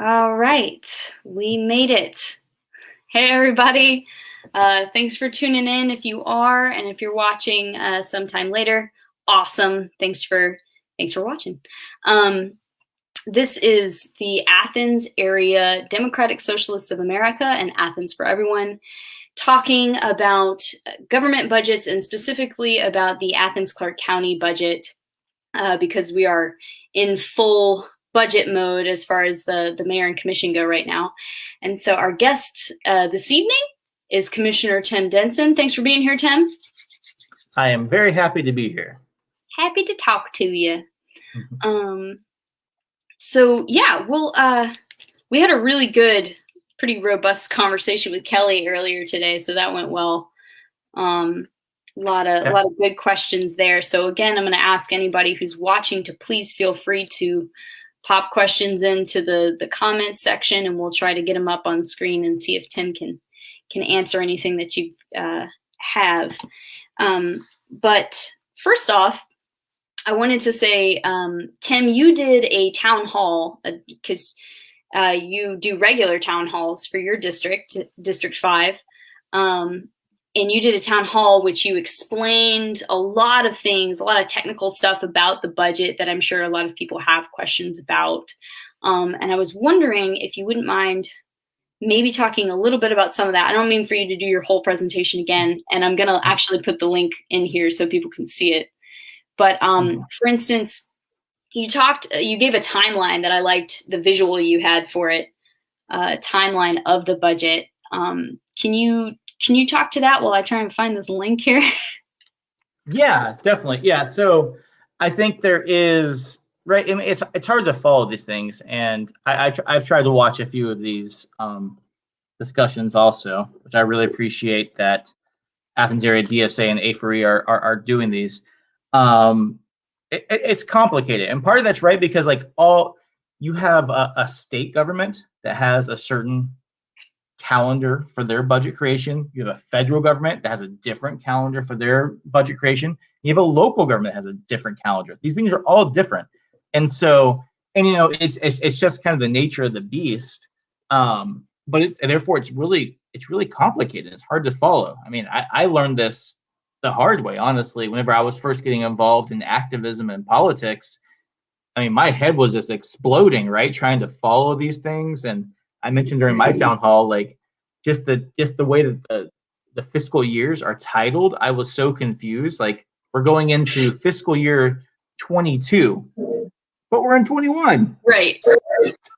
All right, we made it. Hey, everybody. Thanks for tuning in if you are, and if you're watching sometime later, awesome. Thanks for watching. Um, this is the Athens area Democratic Socialists of America and Athens for Everyone, talking about government budgets and specifically about the Athens-Clarke County budget, because we are in full budget mode as far as the mayor and commission go right now. And so our guest this evening is Commissioner Tim Denson. Thanks for being here, Tim. I am very happy to be here. Happy to talk to you. So yeah, we had a really good, pretty robust conversation with Kelly earlier today, so that went well. A lot of good questions there. So again, I'm going to ask anybody who's watching to please feel free to pop questions into the comments section, and we'll try to get them up on screen and see if Tim can answer anything that you have. But first off, I wanted to say, Tim, you did a town hall because you do regular town halls for your district, District 5. And you did a town hall which you explained a lot of things, a lot of technical stuff about the budget that I'm sure a lot of people have questions about. And I was wondering if you wouldn't mind maybe talking a little bit about some of that. I don't mean for you to do your whole presentation again, and I'm going to actually put the link in here so people can see it. But for instance, you gave a timeline that I liked the visual you had for it, timeline of the budget. Can you talk to that while I try and find this link here? Yeah, definitely. Yeah, so I think there is, right, I mean, it's hard to follow these things, and I've tried to watch a few of these discussions also, which I really appreciate that Athens area DSA and A4E are doing these. It's complicated, and part of that's right because you have a state government that has a certain calendar for their budget creation. You have a federal government that has a different calendar for their budget creation. You have a local government that has a different calendar. These things are all different, and so it's just kind of the nature of the beast. But therefore it's really complicated. It's hard to follow. I mean, I learned this the hard way, honestly. Whenever I was first getting involved in activism and politics, I mean, my head was just exploding, right, trying to follow these things. And I mentioned during my town hall, just the way that the fiscal years are titled, I was so confused. Like, we're going into fiscal year 22, but we're in 21. Right.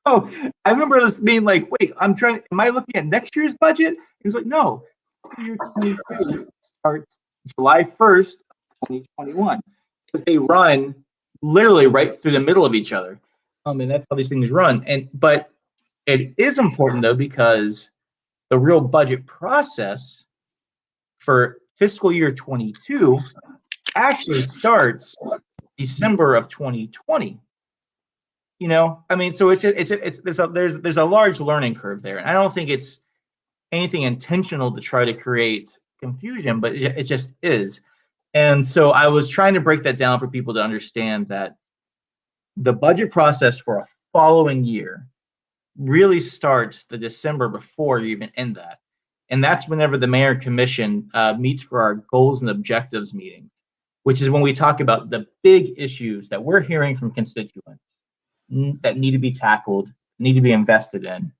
So I remember this being like, wait, am I looking at next year's budget? It's like, no, year 22 starts July 1st, 2021, because they run literally right through the middle of each other. And that's how these things run. But it is important, though, because the real budget process for fiscal year 22 actually starts December of 2020. I mean, so there's a large learning curve there, and I don't think it's anything intentional to try to create confusion, but it just is. And so I was trying to break that down for people to understand that the budget process for a following year really starts the December before you even end that. And that's whenever the mayor commission meets for our goals and objectives meetings, which is when we talk about the big issues that we're hearing from constituents that need to be tackled, need to be invested in,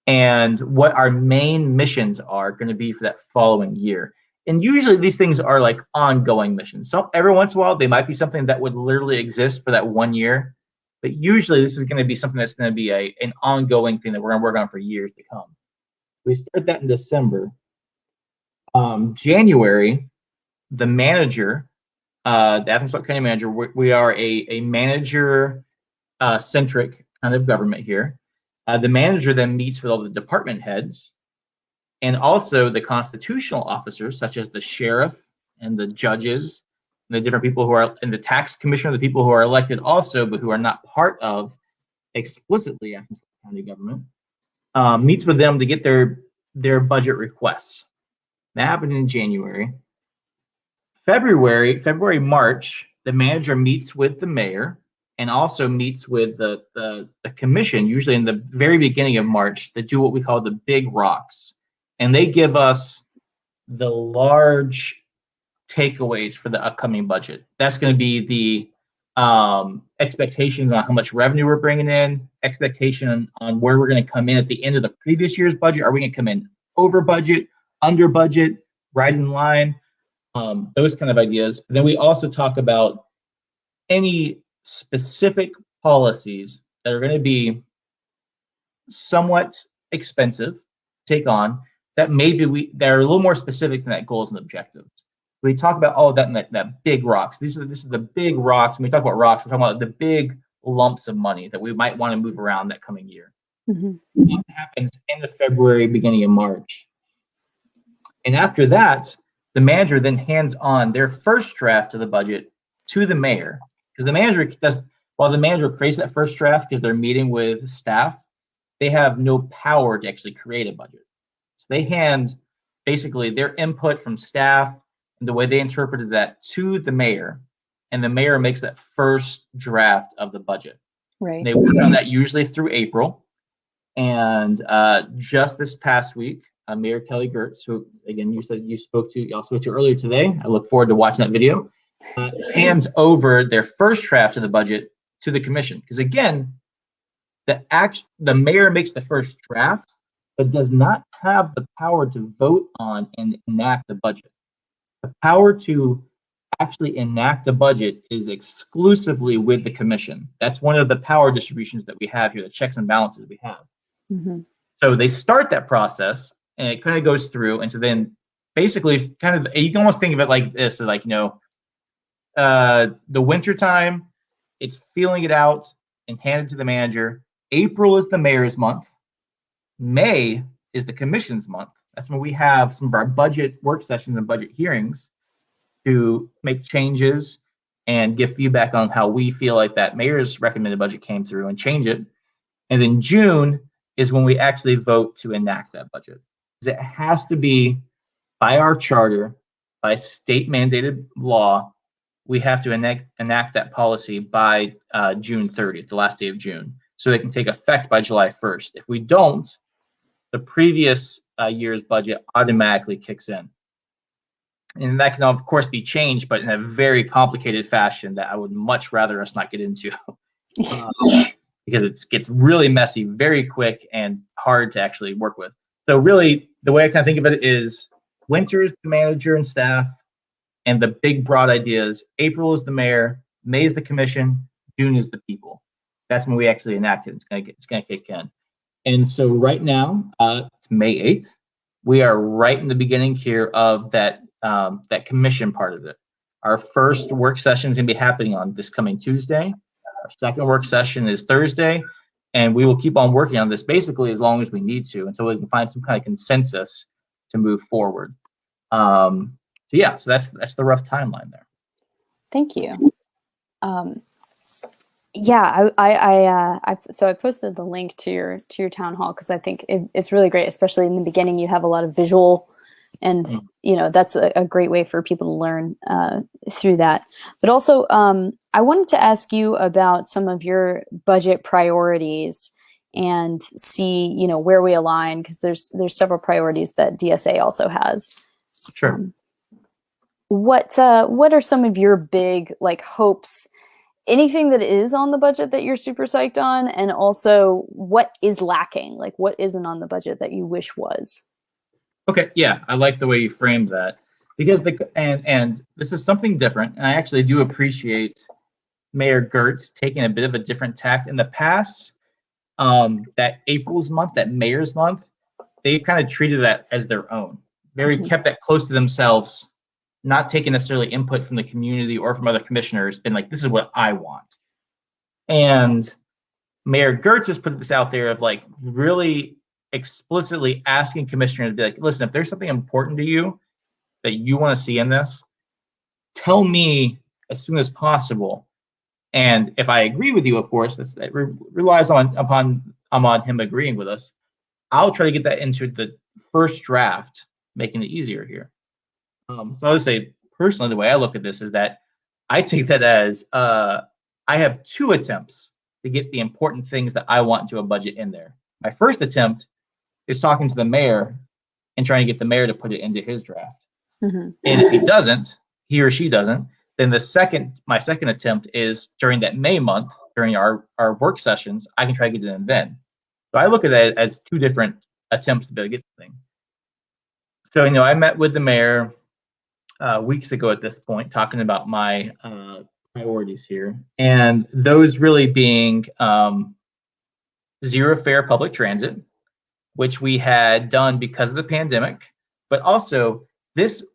and what our main missions are going to be for that following year. And usually these things are like ongoing missions. So every once in a while, they might be something that would literally exist for that 1 year. But usually this is going to be something that's going to be an ongoing thing that we're going to work on for years to come. We start that in December. January, the manager, the Athens-Clarke County manager, we are a manager-centric kind of government here. The manager then meets with all the department heads and also the constitutional officers, such as the sheriff and the judges, and the different people who are in the tax commissioner, the people who are elected also, but who are not part of explicitly Athens County government, meets with them to get their budget requests. That happened in January. February, March, the manager meets with the mayor and also meets with the commission, usually in the very beginning of March, to do what we call the big rocks. And they give us the large takeaways for the upcoming budget. That's going to be the expectations on how much revenue we're bringing in, expectation on where we're going to come in at the end of the previous year's budget. Are we going to come in over budget, under budget, right in line? Those kind of ideas. Then we also talk about any specific policies that are going to be somewhat expensive to take on, that maybe that are a little more specific than that goals and objectives. We talk about that big rocks. This is the big rocks. When we talk about rocks, we're talking about the big lumps of money that we might want to move around that coming year. Mm-hmm. That happens end of February, beginning of March. And after that, the manager then hands on their first draft of the budget to the mayor. Because the manager does, while the manager creates that first draft because they're meeting with staff, they have no power to actually create a budget. So they hand basically their input from staff and the way they interpreted that to the mayor, and the mayor makes that first draft of the budget. Right. They work on that usually through April. And just this past week, Mayor Kelly Gertz, who again you said y'all spoke to earlier today. I look forward to watching that video. Hands over their first draft of the budget to the commission, because again, the mayor makes the first draft, but does not have the power to vote on and enact the budget. The power to actually enact a budget is exclusively with the commission. That's one of the power distributions that we have here, the checks and balances we have. Mm-hmm. So they start that process, and it kind of goes through, and so then basically, kind of, you can almost think of it like this: like, the winter time, it's feeling it out and handed to the manager. April is the mayor's month. May is the commission's month. That's when we have some of our budget work sessions and budget hearings to make changes and give feedback on how we feel like that mayor's recommended budget came through and change it. And then June is when we actually vote to enact that budget. Because it has to be by our charter, by state mandated law, we have to enact that policy by June 30th, the last day of June, so it can take effect by July 1st. If we don't, the previous year's budget automatically kicks in. And that can, of course, be changed, but in a very complicated fashion that I would much rather us not get into. Because it gets really messy very quick and hard to actually work with. So really, the way I kind of think of it is winter is the manager and staff, and the big broad ideas. April is the mayor, May is the commission, June is the people. That's when we actually enact it. It's gonna kick in. And so right now, it's May 8th. We are right in the beginning here of that commission part of it. Our first work session is gonna be happening on this coming Tuesday. Our second work session is Thursday, and we will keep on working on this basically as long as we need to until we can find some kind of consensus to move forward. So that's the rough timeline there. Thank you. Yeah, I posted the link to your town hall because I think it's really great, especially in the beginning. You have a lot of visual, and that's a great way for people to learn through that. But also, I wanted to ask you about some of your budget priorities and see where we align, because there's several priorities that DSA also has. Sure. What are some of your big hopes? Anything that is on the budget that you're super psyched on, and also what is lacking? What isn't on the budget that you wish was? Okay, yeah, I like the way you framed that, because and this is something different, and I actually do appreciate Mayor Gertz taking a bit of a different tact. In the past, that April's month, that mayor's month, they kind of treated that as their own. Very kept that close to themselves, not taking necessarily input from the community or from other commissioners, been like, this is what I want. And Mayor Gertz has put this out there of really explicitly asking commissioners to be like, listen, if there's something important to you that you want to see in this, tell me as soon as possible. And if I agree with you, of course, that relies upon him agreeing with us. I'll try to get that into the first draft, making it easier here. So I would say, personally, the way I look at this is that I take that as I have 2 attempts to get the important things that I want into a budget in there. My first attempt is talking to the mayor and trying to get the mayor to put it into his draft. Mm-hmm. And if he doesn't, he or she doesn't, then my second attempt is during that May month, during our work sessions, I can try to get it in then. So I look at that as 2 different attempts to be able to get the thing. So, I met with the mayor weeks ago at this point, talking about my priorities here, and those really being zero fare public transit, which we had done because of the pandemic, but also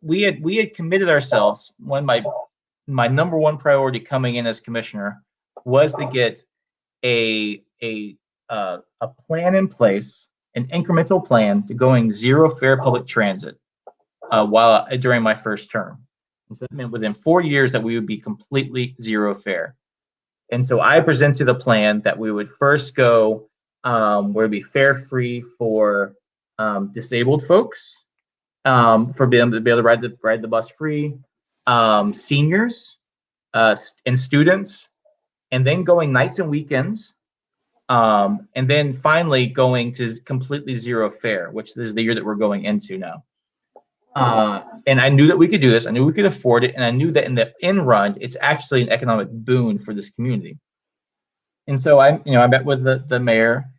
we had committed ourselves. My number one priority coming in as commissioner was to get a plan in place, an incremental plan to going zero fare public transit during my first term. And so that meant within 4 years that we would be completely zero fare. And so I presented a plan that we would first go where it'd be fare free for disabled folks, for being to be able to ride the bus free, seniors, and students, and then going nights and weekends, and then finally going to completely zero fare, which is the year that we're going into now. And I knew that we could do this. I knew we could afford it, and I knew that in the end run, it's actually an economic boon for this community. And so I met with the mayor,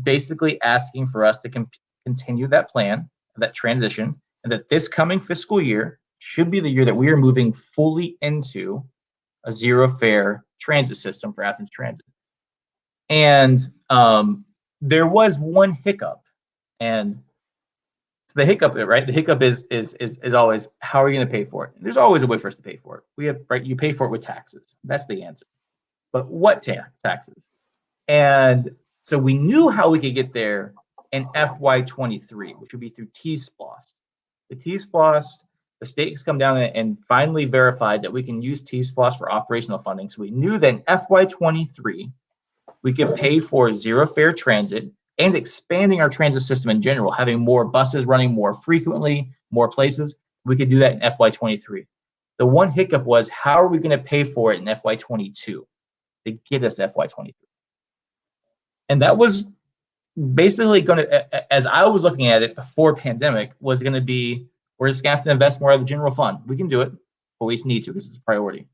basically asking for us to continue that plan, that transition, and that this coming fiscal year should be the year that we are moving fully into a zero fare transit system for Athens Transit. And there was one hiccup, and so the hiccup, right? The hiccup is always, how are you going to pay for it? There's always a way for us to pay for it. You pay for it with taxes. That's the answer. But what taxes? And so we knew how we could get there in FY23, which would be through T-SPLOST. The T-SPLOST, the state has come down and finally verified that we can use T-SPLOST for operational funding. So we knew that in FY23, we could pay for zero fare transit and expanding our transit system in general, having more buses running more frequently, more places. We could do that in FY23. The one hiccup was, how are we going to pay for it in FY22 to get us to FY23? And that was basically going to, as I was looking at it before pandemic, was going to be, we're just going to have to invest more out of the general fund. We can do it, but we just need to because it's a priority.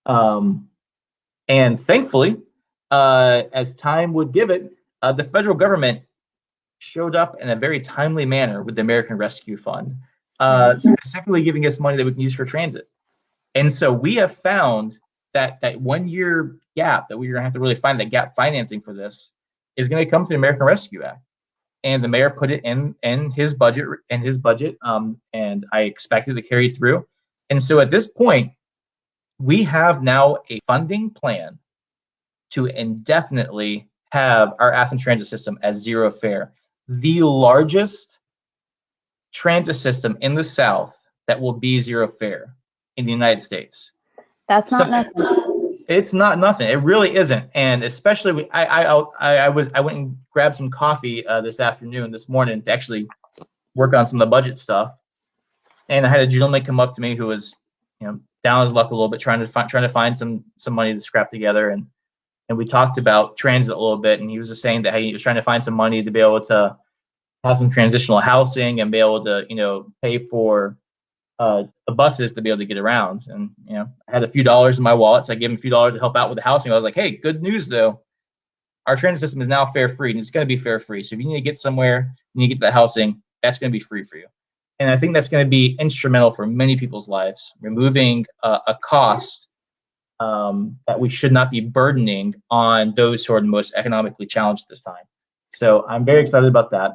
And thankfully, as time would give it, the federal government showed up in a very timely manner with the American Rescue Fund, specifically giving us money that we can use for transit. And so we have found that 1 year gap that we're going to have to really find, that gap financing for this, is going to come through the American Rescue Act. And the mayor put it in his budget, and I expect it to carry through. And so at this point, we have now a funding plan to indefinitely have our Athens transit system as zero fare, the largest transit system in the South that will be zero fare in the United States. That's not nothing. It's not nothing. It really isn't. And especially, I went and grabbed some coffee this morning to actually work on some of the budget stuff. And I had a gentleman come up to me who was, down his luck a little bit, trying to find some money to scrap together. And we talked about transit a little bit, and he was just saying that he was trying to find some money to be able to have some transitional housing and be able to, pay for the buses to be able to get around. And, I had a few dollars in my wallet, so I gave him a few dollars to help out with the housing. I was like, hey, good news though. Our transit system is now fare free, and it's going to be fare free. So if you need to get somewhere, you need to get to that housing, that's going to be free for you. And I think that's going to be instrumental for many people's lives, removing a cost that we should not be burdening on those who are the most economically challenged at this time. So I'm very excited about that.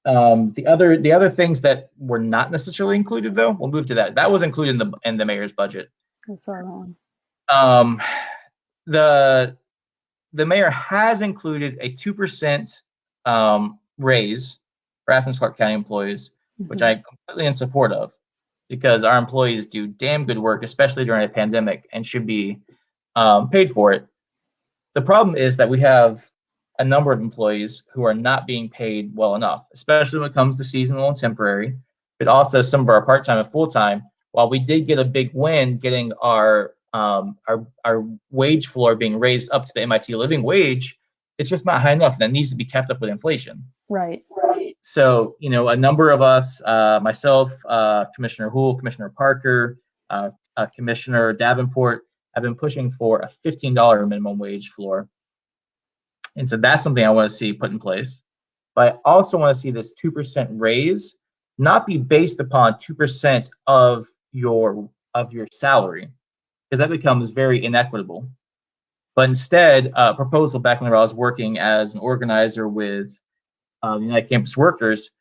The other things that were not necessarily included, though, we'll move to that. That was included in the mayor's budget. That's all wrong. The mayor has included a 2% raise for Athens Clarke County employees, which I'm completely in support of, because our employees do damn good work, especially during a pandemic, and should be paid for it. The problem is that we have a number of employees who are not being paid well enough, especially when it comes to seasonal and temporary, but also some of our part-time and full-time. While we did get a big win getting our our wage floor being raised up to the MIT living wage, it's just not high enough. That needs to be kept up with inflation. Right. So, a number of us, myself, Commissioner Houle, Commissioner Parker, Commissioner Davenport, have been pushing for a $15 minimum wage floor. And so that's something I want to see put in place. But I also want to see this 2% raise not be based upon 2% of your salary, because that becomes very inequitable. But instead, a proposal back when I was working as an organizer with United Campus Workers,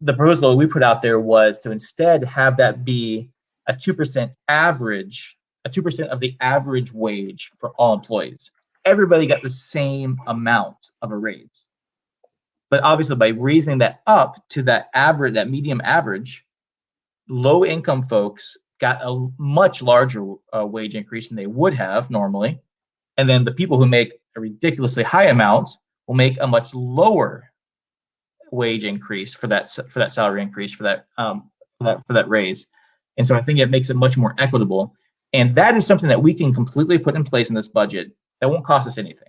the proposal we put out there was to instead have that be a 2% average, a 2% of the average wage for all employees. Everybody got the same amount of a raise. But obviously, by raising that up to that average, that medium average, low income folks got a much larger wage increase than they would have normally. And then the people who make a ridiculously high amount will make a much lower wage increase for that salary increase, for that raise. And so I think it makes it much more equitable. And that is something that we can completely put in place in this budget that won't cost us anything.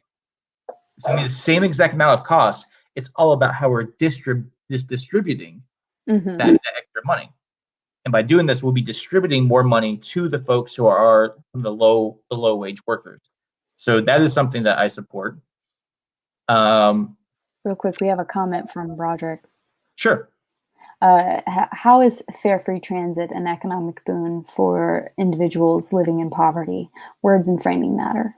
It's going to be the same exact amount of cost. It's all about how we're distributing that extra money. And by doing this, we'll be distributing more money to the folks who are the low wage workers. So that is something that I support. Real quick, we have a comment from Broderick. Sure. How is fare free transit an economic boon for individuals living in poverty? Words and framing matter.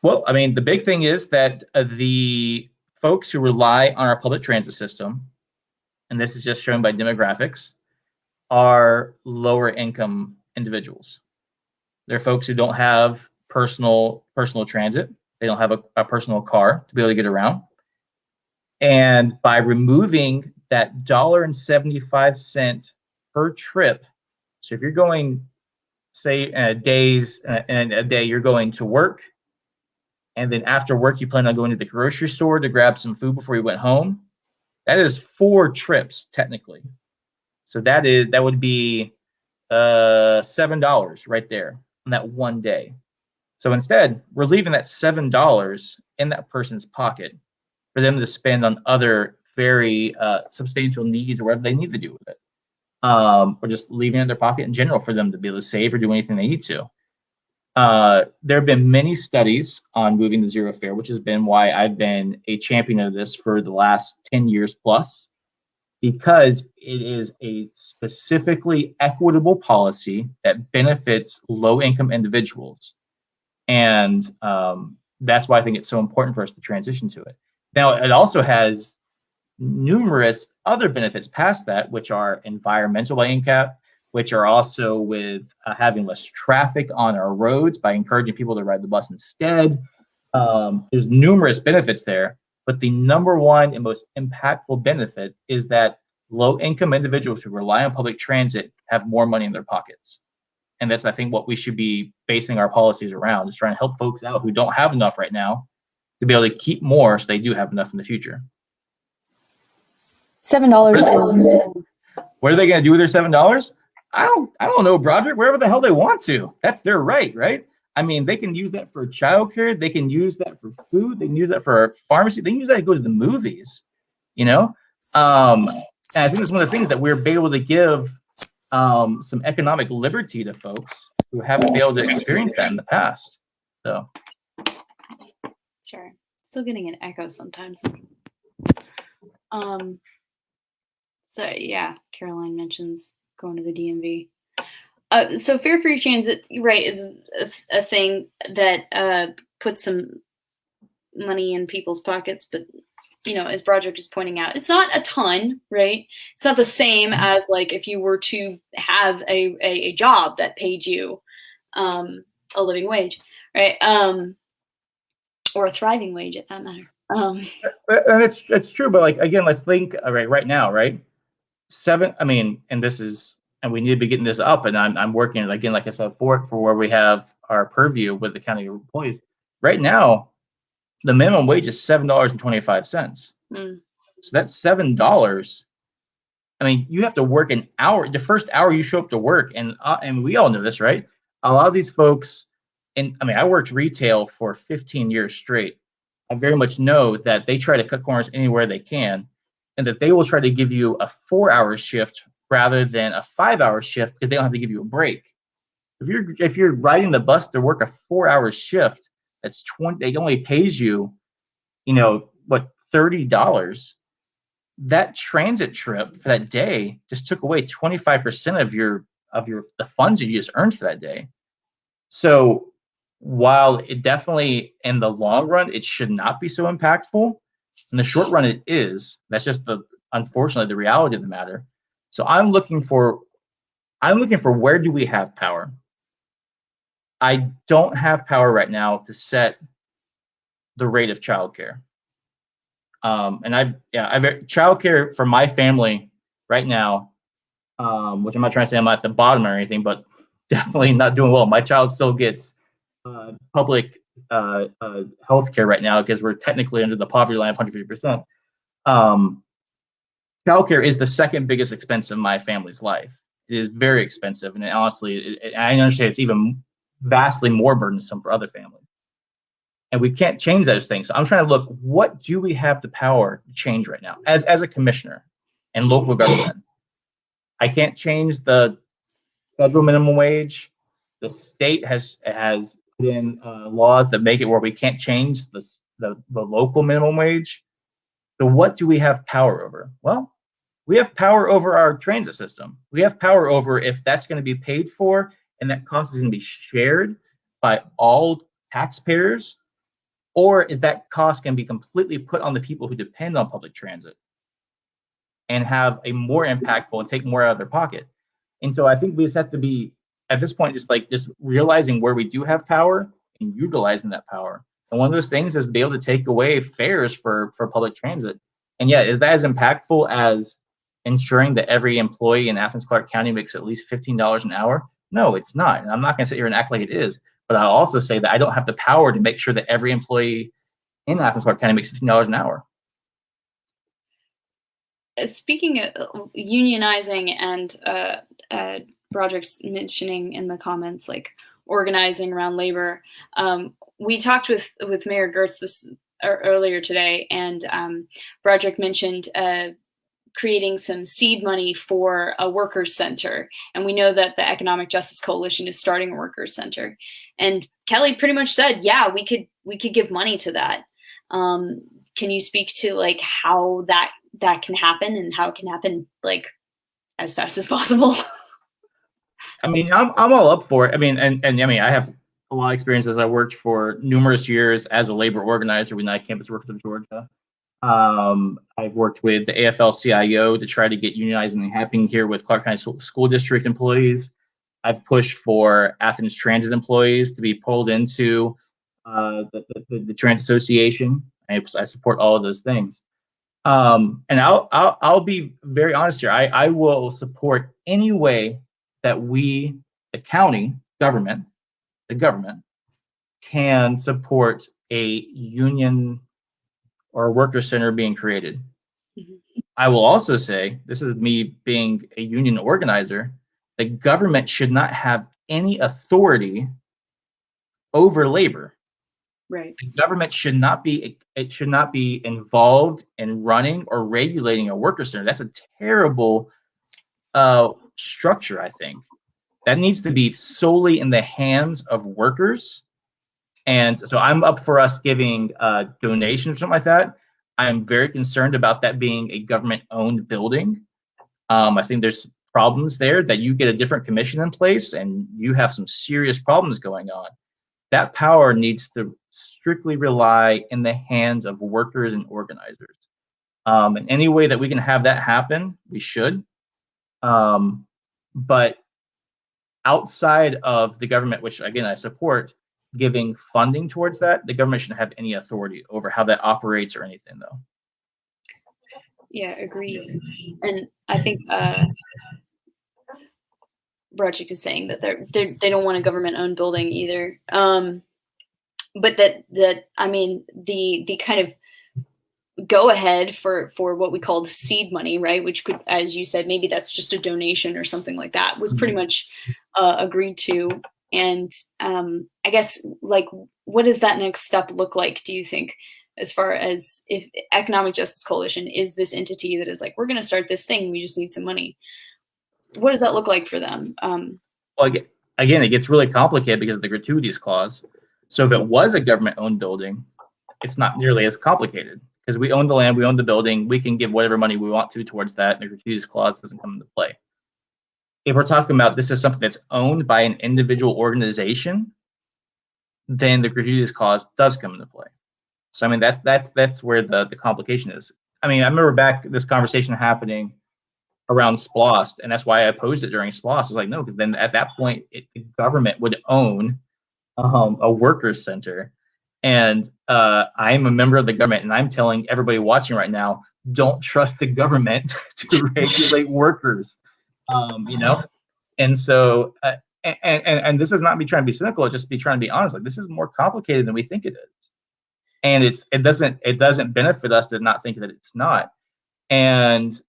Well, I mean, the big thing is that the folks who rely on our public transit system, and this is just shown by demographics, are lower income individuals. They're folks who don't have personal transit. They don't have a personal car to be able to get around. And by removing that $1.75 per trip, so if you're going, say, a day you're going to work, and then after work you plan on going to the grocery store to grab some food before you went home, that is 4 trips technically. So that would be $7 right there on that one day. So instead, we're leaving that $7 in that person's pocket for them to spend on other very substantial needs or whatever they need to do with it, or just leaving it in their pocket in general for them to be able to save or do anything they need to. There have been many studies on moving to zero fare, which has been why I've been a champion of this for the last 10 years plus, because it is a specifically equitable policy that benefits low-income individuals. And that's why I think it's so important for us to transition to it. Now, it also has numerous other benefits past that, which are environmental by NCAP, which are also with having less traffic on our roads by encouraging people to ride the bus instead. There's numerous benefits there, but the number one and most impactful benefit is that low-income individuals who rely on public transit have more money in their pockets. And that's, I think, what we should be basing our policies around, is trying to help folks out who don't have enough right now to be able to keep more so they do have enough in the future. $7 is... What are they going to do with their $7? I don't know, Broderick. Wherever the hell they want to. That's their right? I mean, they can use that for childcare. They can use that for food. They can use that for pharmacy. They can use that to go to the movies. And I think it's one of the things that we're able to give some economic liberty to folks who haven't been able to experience that in the past. So, sure, still getting an echo sometimes. So yeah, Caroline mentions going to the DMV. So fare free transit, right, is a thing that puts some money in people's pockets, but as Broderick is pointing out, it's not a ton, right? It's not the same as like if you were to have a job that paid you a living wage, right? Or a thriving wage, at that matter. And it's true, but like again, let's think right now, right? And we need to be getting this up, and I'm working again, like I said, for where we have our purview with the county employees. Right now, the minimum wage is $7.25. So that's $7. I mean, you have to work an hour. The first hour you show up to work, and we all know this, right? a lot of these folks, and I mean, I worked retail for 15 years straight. I very much know that they try to cut corners anywhere they can, and that they will try to give you a 4-hour shift rather than a 5-hour shift because they don't have to give you a break. If you're riding the bus to work a 4-hour shift, that's 20. It only pays you, what, $30. That transit trip for that day just took away 25% of the funds you just earned for that day. So while it definitely in the long run it should not be so impactful, in the short run it is. That's just unfortunately the reality of the matter. So I'm looking for where do we have power? I don't have power right now to set the rate of childcare. And I've childcare for my family right now, which I'm not trying to say I'm at the bottom or anything, but definitely not doing well. My child still gets public health care right now because we're technically under the poverty line of 150%. Childcare is the second biggest expense in my family's life. It is very expensive, and honestly, I understand it's even vastly more burdensome for other families. And we can't change those things. So I'm trying to look, what do we have the power to change right now as a commissioner and local government? I can't change the federal minimum wage. The state has put in laws that make it where we can't change the local minimum wage. So what do we have power over? Well, we have power over our transit system. We have power over if that's going to be paid for and that cost is going to be shared by all taxpayers, or is that cost going to be completely put on the people who depend on public transit and have a more impactful and take more out of their pocket? And so I think we just have to be, at this point, just realizing where we do have power and utilizing that power. And one of those things is to be able to take away fares for public transit. And yeah, is that as impactful as ensuring that every employee in Athens Clarke County makes at least $15 an hour? No, it's not. And I'm not going to sit here and act like it is. But I'll also say that I don't have the power to make sure that every employee in Athens Clarke County makes $15 an hour. Speaking of unionizing and Broderick's mentioning in the comments, like organizing around labor, we talked with Mayor Gertz earlier today, and Broderick mentioned creating some seed money for a workers' center. And we know that the Economic Justice Coalition is starting a workers' center. And Kelly pretty much said, yeah, we could give money to that. Can you speak to like how that can happen and how it can happen like as fast as possible? I mean, I'm all up for it. I mean, and I mean, I have a lot of experience as I worked for numerous years as a labor organizer with United Campus Workers of Georgia. I've worked with the AFL-CIO to try to get unionizing happening here with Clarke County School District employees. I've pushed for Athens Transit employees to be pulled into the Transit Association. I support all of those things. And I'll be very honest here. I will support any way that we, the county government, can support a union or a worker center being created. Mm-hmm. I will also say, this is me being a union organizer, the government should not have any authority over labor. Right. The government should not be involved in running or regulating a worker center. That's a terrible structure, I think. That needs to be solely in the hands of workers. And so I'm up for us giving donations or something like that. I'm very concerned about that being a government-owned building. I think there's problems there that you get a different commission in place and you have some serious problems going on. That power needs to strictly rely in the hands of workers and organizers. And any way that we can have that happen, we should. But outside of the government, which again I support, giving funding towards that, the government shouldn't have any authority over how that operates or anything, though. Yeah, agreed. And I think Broderick is saying that they don't want a government-owned building either. But that I mean the kind of go ahead for what we call the seed money, right? Which could, as you said, maybe that's just a donation or something like that, was pretty much agreed to And I guess, like, what does that next step look like, do you think, as far as if Economic Justice Coalition is this entity that is like, we're going to start this thing, we just need some money. What does that look like for them? Well, again, it gets really complicated because of the gratuities clause. So if it was a government-owned building, it's not nearly as complicated because we own the land, we own the building, we can give whatever money we want to towards that, and the gratuities clause doesn't come into play. If we're talking about this is something that's owned by an individual organization, then the gratuities clause does come into play. So I mean, that's where the complication is. I mean, I remember back this conversation happening around SPLOST, and that's why I opposed it during SPLOST. I was like, no, because then at that point, the government would own a workers' center, and I'm a member of the government, and I'm telling everybody watching right now, don't trust the government to regulate workers. You know, and so and this is not me trying to be cynical; it's just me trying to be honest. Like, this is more complicated than we think it is, and it doesn't benefit us to not think that it's not. And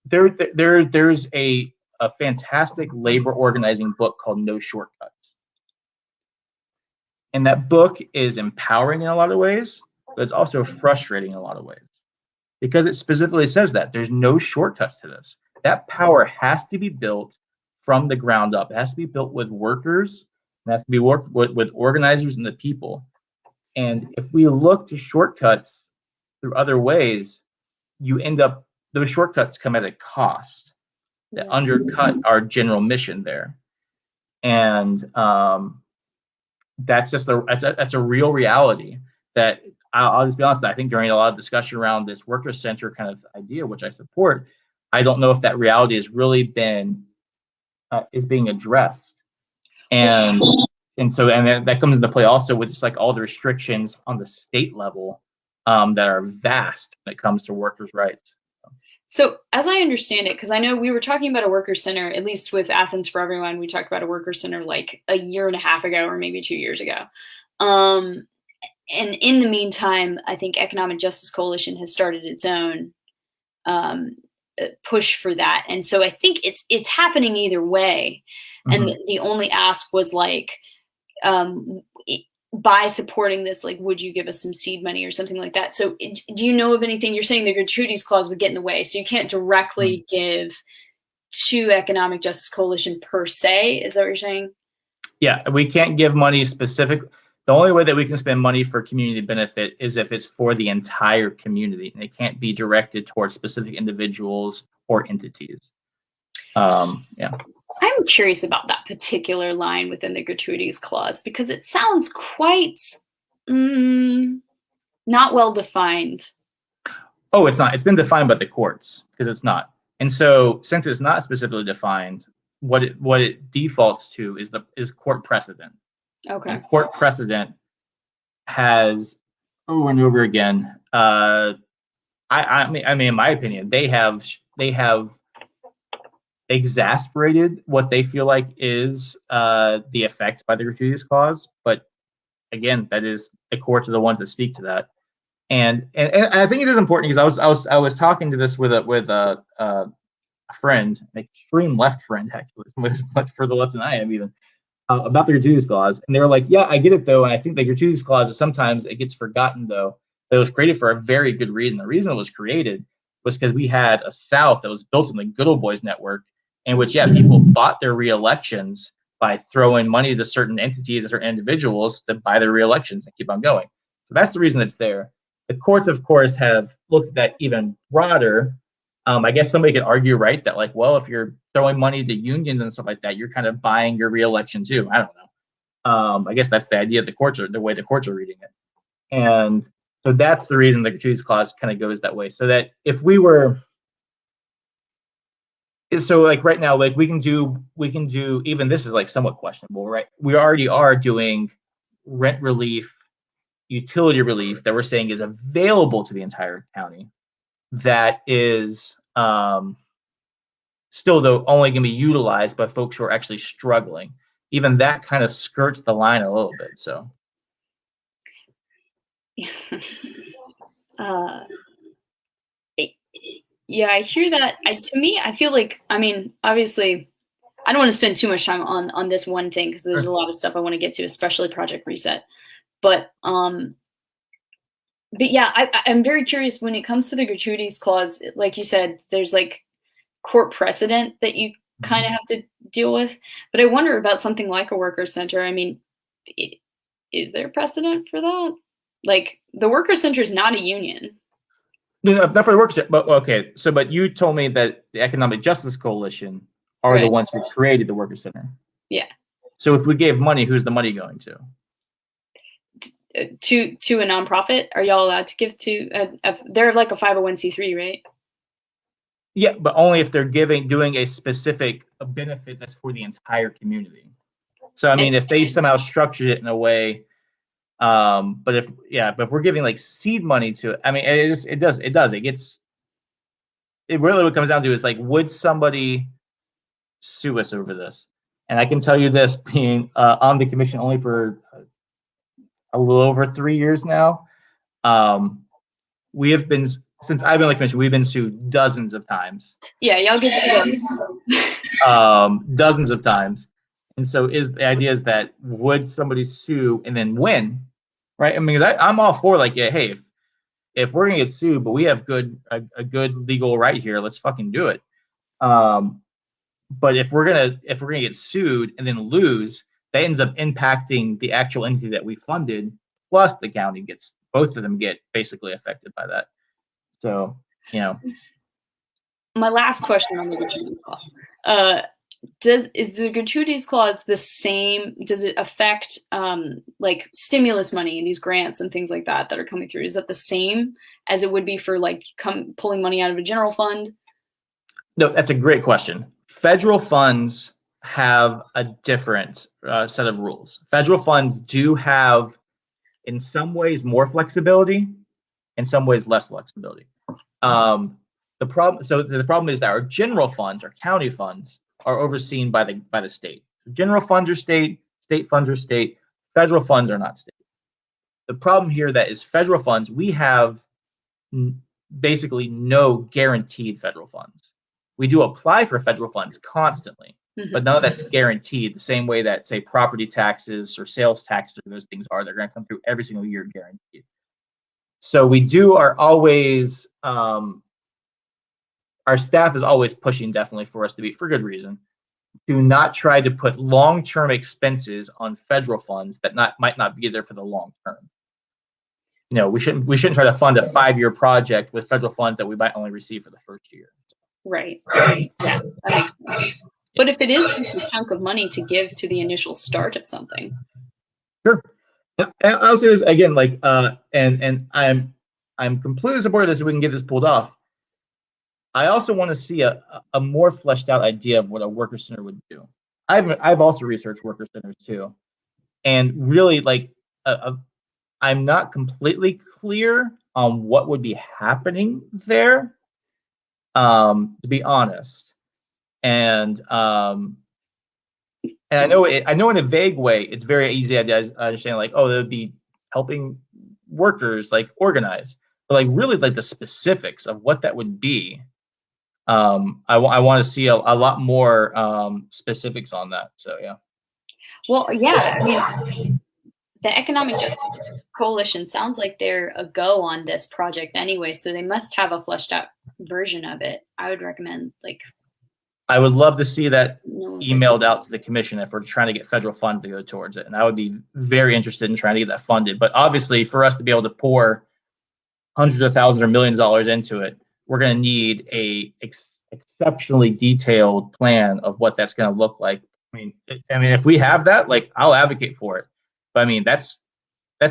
there's a fantastic labor organizing book called No Shortcuts, and that book is empowering in a lot of ways, but it's also frustrating in a lot of ways because it specifically says that there's no shortcuts to this. That power has to be built from the ground up. It has to be built with workers. It has to be worked with organizers and the people. And if we look to shortcuts through other ways, you end up, those shortcuts come at a cost that undercut our general mission there. And that's a real reality that I'll just be honest, I think during a lot of discussion around this worker center kind of idea, which I support, I don't know if that reality has really been is being addressed, and then that comes into play also with just like all the restrictions on the state level that are vast when it comes to workers' rights. So as I understand it, because I know we were talking about a worker center, at least with Athens for Everyone, we talked about a worker center like a year and a half ago, or maybe 2 years ago. And in the meantime, I think Economic Justice Coalition has started its own push for that. And so I think it's happening either way. Mm-hmm. And the only ask was like, by supporting this, like, would you give us some seed money or something like that? So do you know of anything? You're saying the gratuities clause would get in the way, so you can't directly give to Economic Justice Coalition per se. Is that what you're saying? Yeah, we can't give money specific. The only way that we can spend money for community benefit is if it's for the entire community, and it can't be directed towards specific individuals or entities. Yeah. I'm curious about that particular line within the gratuities clause because it sounds quite not well defined. Oh, it's not. It's been defined by the courts because it's not. And so since it's not specifically defined, what it defaults to is court precedent. Okay. And court precedent has over and over again. I mean, in my opinion, they have exasperated what they feel like is the effect by the gratuities clause. But again, that is the courts are the ones that speak to that. And I think it is important because I was talking to this with a friend, an extreme left friend actually, somebody who's much further left than I am even, about the gratuities clause. And they were like, yeah, I get it though. And I think the gratuities clause is sometimes it gets forgotten though. But it was created for a very good reason. The reason it was created was because we had a South that was built on the Good Old Boys network, in which, people bought their re-elections by throwing money to certain entities and certain individuals to buy their re-elections and keep on going. So that's the reason it's there. The courts, of course, have looked at that even broader. I guess somebody could argue, right, that like, well, if you're throwing money to unions and stuff like that, you're kind of buying your re-election too. I don't know. I guess that's the idea of the way the courts are reading it. And so that's the reason the gratuities clause kind of goes that way. So that if we were, so like right now, like we can do, even this is like somewhat questionable, right? We already are doing rent relief, utility relief that we're saying is available to the entire county. That is still though only going to be utilized by folks who are actually struggling. Even that kind of skirts the line a little bit. So. Yeah, I hear that. To me, I feel like, I mean, obviously, I don't want to spend too much time on this one thing because there's a lot of stuff I want to get to, especially Project Reset. But yeah, I'm very curious when it comes to the gratuities clause. Like you said, there's like court precedent that you kind of have to deal with. But I wonder about something like a worker center. I mean, is there precedent for that? Like the worker center is not a union. No, not for the worker center. But okay, so but you told me that the Economic Justice Coalition are the ones who created the worker center. Yeah. So if we gave money, who's the money going to? To a nonprofit? Are y'all allowed to give to they're like a 501c3, right? Yeah, but only if they're doing a specific benefit that's for the entire community. So I mean, if they somehow structured it in a way, but if we're giving like seed money to it, I mean, it really what it comes down to is like, would somebody sue us over this? And I can tell you this, being on the commission only for a little over 3 years now, we have been, since I've been on the commission, we've been sued dozens of times. Yeah, y'all get sued. Dozens of times. And so the idea is that would somebody sue and then win, right? I mean, I'm all for like, yeah, hey, if we're gonna get sued, but we have a good legal right here, let's fucking do it. But if we're gonna get sued and then lose, that ends up impacting the actual entity that we funded, plus the county both of them get basically affected by that. So, My last question on the gratuities clause. Is the gratuities clause the same? Does it affect like stimulus money and these grants and things like that are coming through? Is that the same as it would be for like pulling money out of a general fund? No, that's a great question. Federal funds have a different set of rules. Federal funds do have, in some ways, more flexibility, in some ways, less flexibility. The problem is that our general funds, our county funds, are overseen by the state. General funds are state funds are state, federal funds are not state. The problem here that is federal funds, we have basically no guaranteed federal funds. We do apply for federal funds constantly, but none of that's guaranteed the same way that, say, property taxes or sales taxes or those things are. They're going to come through every single year guaranteed. So are always, our staff is always pushing definitely for us to be, for good reason, to not try to put long-term expenses on federal funds that might not be there for the long term. We shouldn't try to fund a 5-year project with federal funds that we might only receive for the first year. Right. Yeah, that makes sense. But if it is just a chunk of money to give to the initial start of something. Sure. And I'll say this again, like, and I'm completely supportive of this if we can get this pulled off. I also want to see a more fleshed out idea of what a worker center would do. I've also researched worker centers too, and really like I'm not completely clear on what would be happening there, to be honest. And I know in a vague way it's very easy to understand, like, oh, they would be helping workers like organize, but like really like the specifics of what that would be. I want to see a lot more specifics on that. So yeah. Well, yeah, I mean, the Economic Justice Coalition sounds like they're a go on this project anyway, so they must have a fleshed out version of it. I would recommend, like, I would love to see that emailed out to the commission if we're trying to get federal funds to go towards it, and I would be very interested in trying to get that funded. But obviously, for us to be able to pour hundreds of thousands or millions of dollars into it, we're going to need a exceptionally detailed plan of what that's going to look like. I mean, if we have that, like, I'll advocate for it. But I mean, that's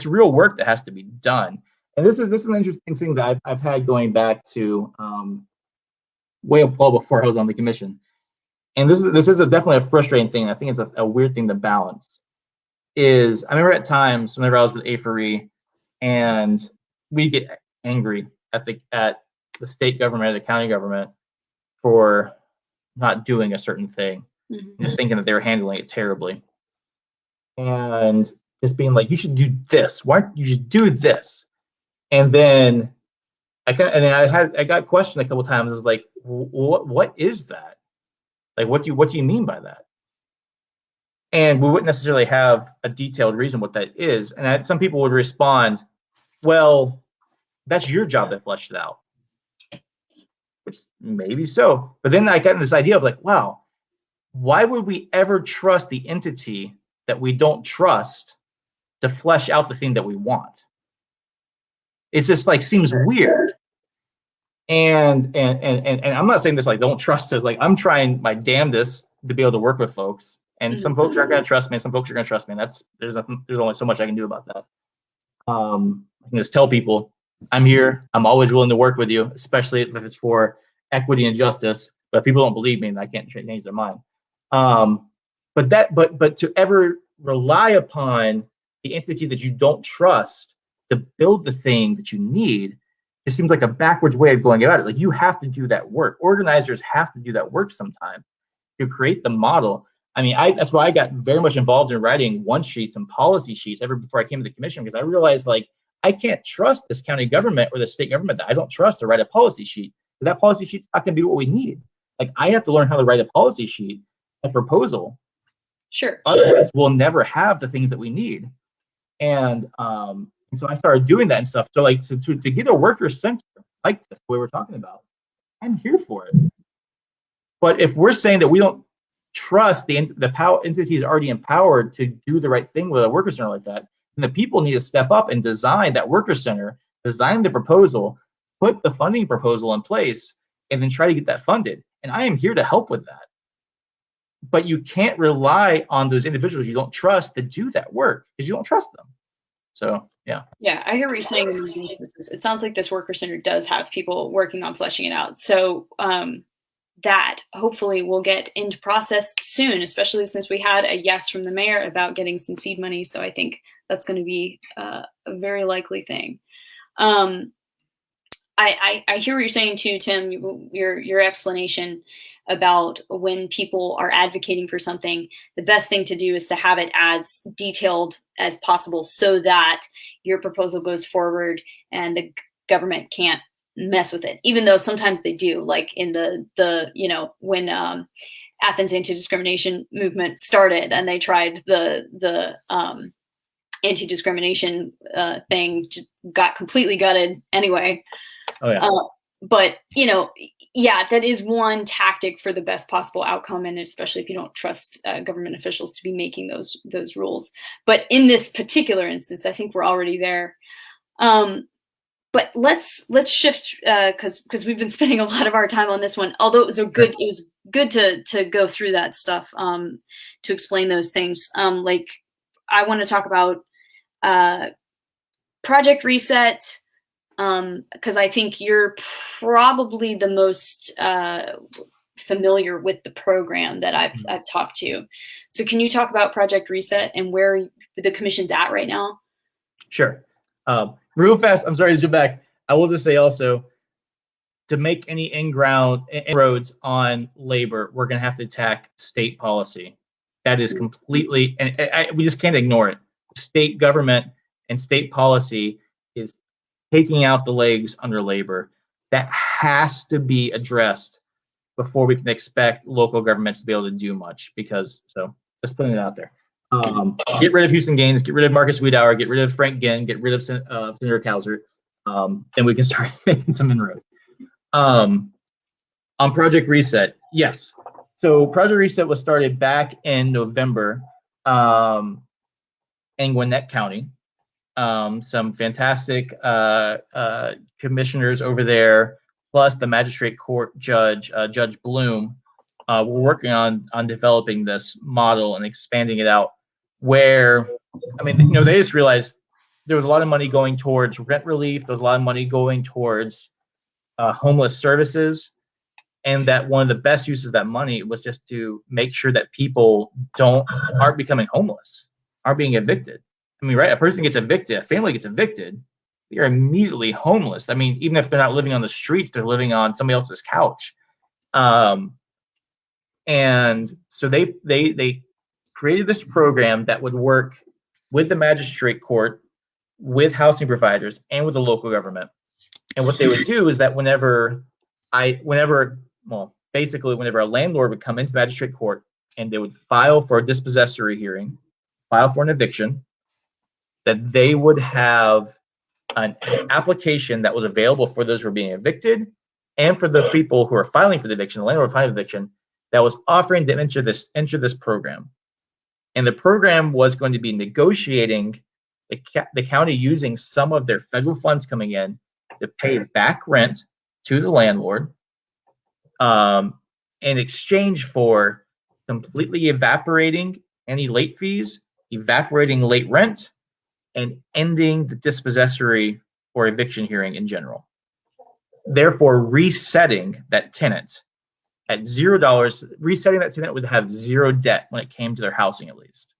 real work that has to be done. And this is an interesting thing that I've had going back to way well before I was on the commission. And this is definitely a frustrating thing. I think it's a weird thing to balance. I remember at times whenever I was with A4E, and we get angry at the state government or the county government for not doing a certain thing, just thinking that they were handling it terribly, and just being like, you should do this. Why don't you just do this? And then I got questioned a couple times. Is like, what is that? Like, what do you mean by that? And we wouldn't necessarily have a detailed reason what that is. And some people would respond, well, that's your job to flesh it out. Which maybe so. But then I got this idea of like, wow, why would we ever trust the entity that we don't trust to flesh out the thing that we want? It's just like seems weird. And I'm not saying this like don't trust us. Like I'm trying my damnedest to be able to work with folks. And some folks aren't going to trust me, and some folks are going to trust me. And there's only so much I can do about that. I can just tell people, I'm here. I'm always willing to work with you, especially if it's for equity and justice. But if people don't believe me, then I can't change their mind. But to ever rely upon the entity that you don't trust to build the thing that you need, it seems like a backwards way of going about it. Like you have to do that work. Organizers have to do that work sometime to create the model. I mean, that's why I got very much involved in writing one sheets and policy sheets ever before I came to the commission, because I realized like I can't trust this county government or the state government that I don't trust to write a policy sheet. That policy sheet's not going to be what we need. Like I have to learn how to write a policy sheet, a proposal. Sure. Otherwise, we'll never have the things that we need. And so I started doing that and stuff. So like to get a worker center like this, the way we're talking about, I'm here for it. But if we're saying that we don't trust the power entity is already empowered to do the right thing with a worker center like that, then the people need to step up and design that worker center, design the proposal, put the funding proposal in place, and then try to get that funded. And I am here to help with that. But you can't rely on those individuals you don't trust to do that work because you don't trust them. So, yeah. Yeah, I hear what you're saying in these instances. It sounds like this worker center does have people working on fleshing it out. So that hopefully will get into process soon, especially since we had a yes from the mayor about getting some seed money. So I think that's going to be a very likely thing. I hear what you're saying too, Tim, your explanation about when people are advocating for something, the best thing to do is to have it as detailed as possible so that your proposal goes forward and the government can't mess with it, even though sometimes they do, like in the when Athens anti-discrimination movement started and they tried the anti-discrimination thing, just got completely gutted anyway. Oh, yeah. But yeah, that is one tactic for the best possible outcome, and especially if you don't trust government officials to be making those rules. But in this particular instance, I think we're already there. But let's shift because we've been spending a lot of our time on this one. Although it was good to go through that stuff to explain those things. Like I want to talk about Project Reset. Because I think you're probably the most familiar with the program that I've talked to. So can you talk about Project Reset and where the commission's at right now? Sure. Real fast, I'm sorry to jump back. I will just say also, to make any inroads on labor, we're going to have to attack state policy. That is completely, and we just can't ignore it. State government and state policy is taking out the legs under labor. That has to be addressed before we can expect local governments to be able to do much. So just putting it out there. Get rid of Houston Gaines, get rid of Marcus Wiedauer, get rid of Frank Ginn, get rid of Senator Kauser, then we can start making some inroads. On Project Reset, yes. So Project Reset was started back in November in Gwinnett County. Some fantastic commissioners over there, plus the magistrate court judge, Judge Bloom, were working on developing this model and expanding it out. Where, I mean, they just realized there was a lot of money going towards rent relief. There was a lot of money going towards homeless services, and that one of the best uses of that money was just to make sure that people aren't becoming homeless, aren't being evicted. I mean, right? A person gets evicted, a family gets evicted, they're immediately homeless. I mean, even if they're not living on the streets, they're living on somebody else's couch. And so they created this program that would work with the magistrate court, with housing providers, and with the local government. And what they would do is that whenever a landlord would come into magistrate court and they would file for a dispossessory hearing, file for an eviction, that they would have an application that was available for those who are being evicted and for the people who are filing for the eviction, the landlord filing the eviction, that was offering to enter this program. And the program was going to be negotiating the county using some of their federal funds coming in to pay back rent to the landlord in exchange for completely evaporating any late fees, evaporating late rent, and ending the dispossessory or eviction hearing in general. Therefore, resetting that tenant at $0, resetting that tenant would have zero debt when it came to their housing, at least.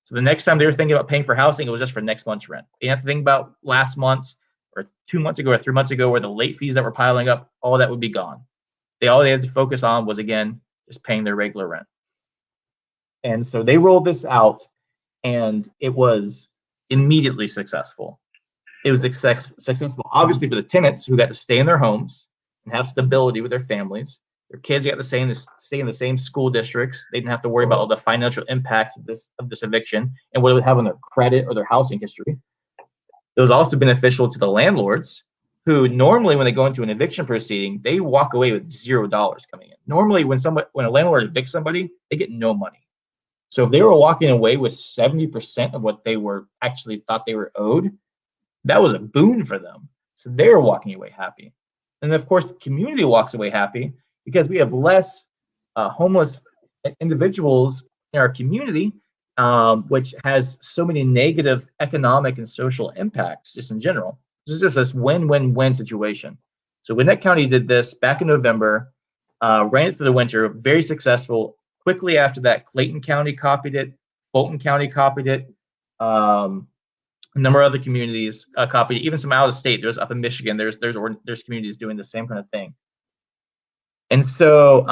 So the next time they were thinking about paying for housing, it was just for next month's rent. You have to think about last month's or 2 months ago or 3 months ago, where the late fees that were piling up, all that would be gone. All they had to focus on was, again, just paying their regular rent. And so they rolled this out, and it was immediately successful. It was successful, obviously, for the tenants who got to stay in their homes and have stability with their families. Their kids got to stay in the same school districts. They didn't have to worry about all the financial impacts of this eviction and what it would have on their credit or their housing history. It was also beneficial to the landlords, who normally, when they go into an eviction proceeding, they walk away with $0 coming in. Normally, when a landlord evicts somebody, they get no money. So if they were walking away with 70% of what they were actually thought they were owed, that was a boon for them. So they were walking away happy. And of course, the community walks away happy because we have less homeless individuals in our community, which has so many negative economic and social impacts just in general. This is just this win-win-win situation. So Gwinnett County did this back in November, ran it through the winter, very successful. Quickly after that, Clayton County copied it, Fulton County copied it, a number of other communities copied it, even some out of state. There's up in Michigan, there's communities doing the same kind of thing. And so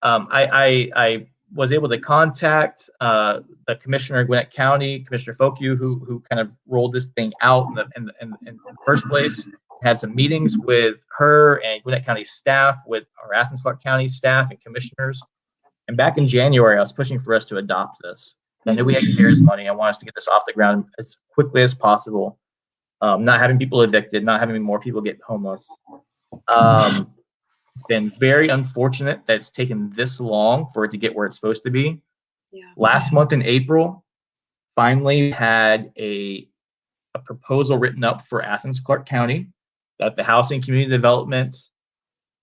I was able to contact the commissioner of Gwinnett County, Commissioner Folkue, who kind of rolled this thing out in the first place. Had some meetings with her and Gwinnett County staff, with our Athens Clarke County staff and commissioners. And back in January, I was pushing for us to adopt this. I knew we had CARES money. I wanted us to get this off the ground as quickly as possible. Not having people evicted, not having more people get homeless. It's been very unfortunate that it's taken this long for it to get where it's supposed to be. Yeah. Last month in April, finally had a proposal written up for Athens Clarke County that the Housing Community Development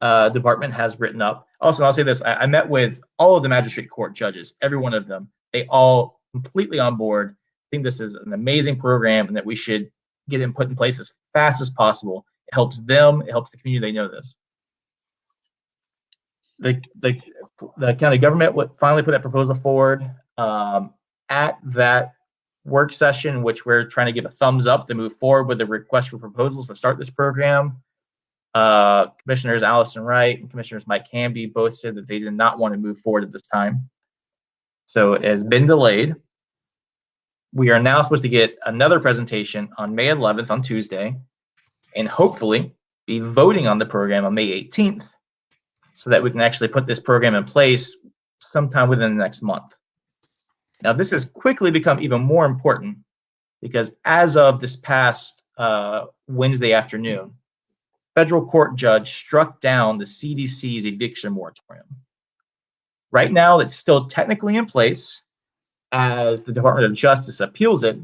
Department has written up. Also, I'll say this, I met with all of the magistrate court judges, every one of them. They all completely on board. I think this is an amazing program and that we should get it put in place as fast as possible. It helps them, it helps the community, they know this. The county government would finally put that proposal forward at that work session, which we're trying to give a thumbs up to move forward with the request for proposals to start this program. Commissioners Allison Wright and Commissioners Mike Hamby both said that they did not want to move forward at this time. So it has been delayed. We are now supposed to get another presentation on May 11th on Tuesday, and hopefully be voting on the program on May 18th so that we can actually put this program in place sometime within the next month. Now, this has quickly become even more important because as of this past Wednesday afternoon, federal court judge struck down the CDC's eviction moratorium. Right now, it's still technically in place as the Department of Justice appeals it,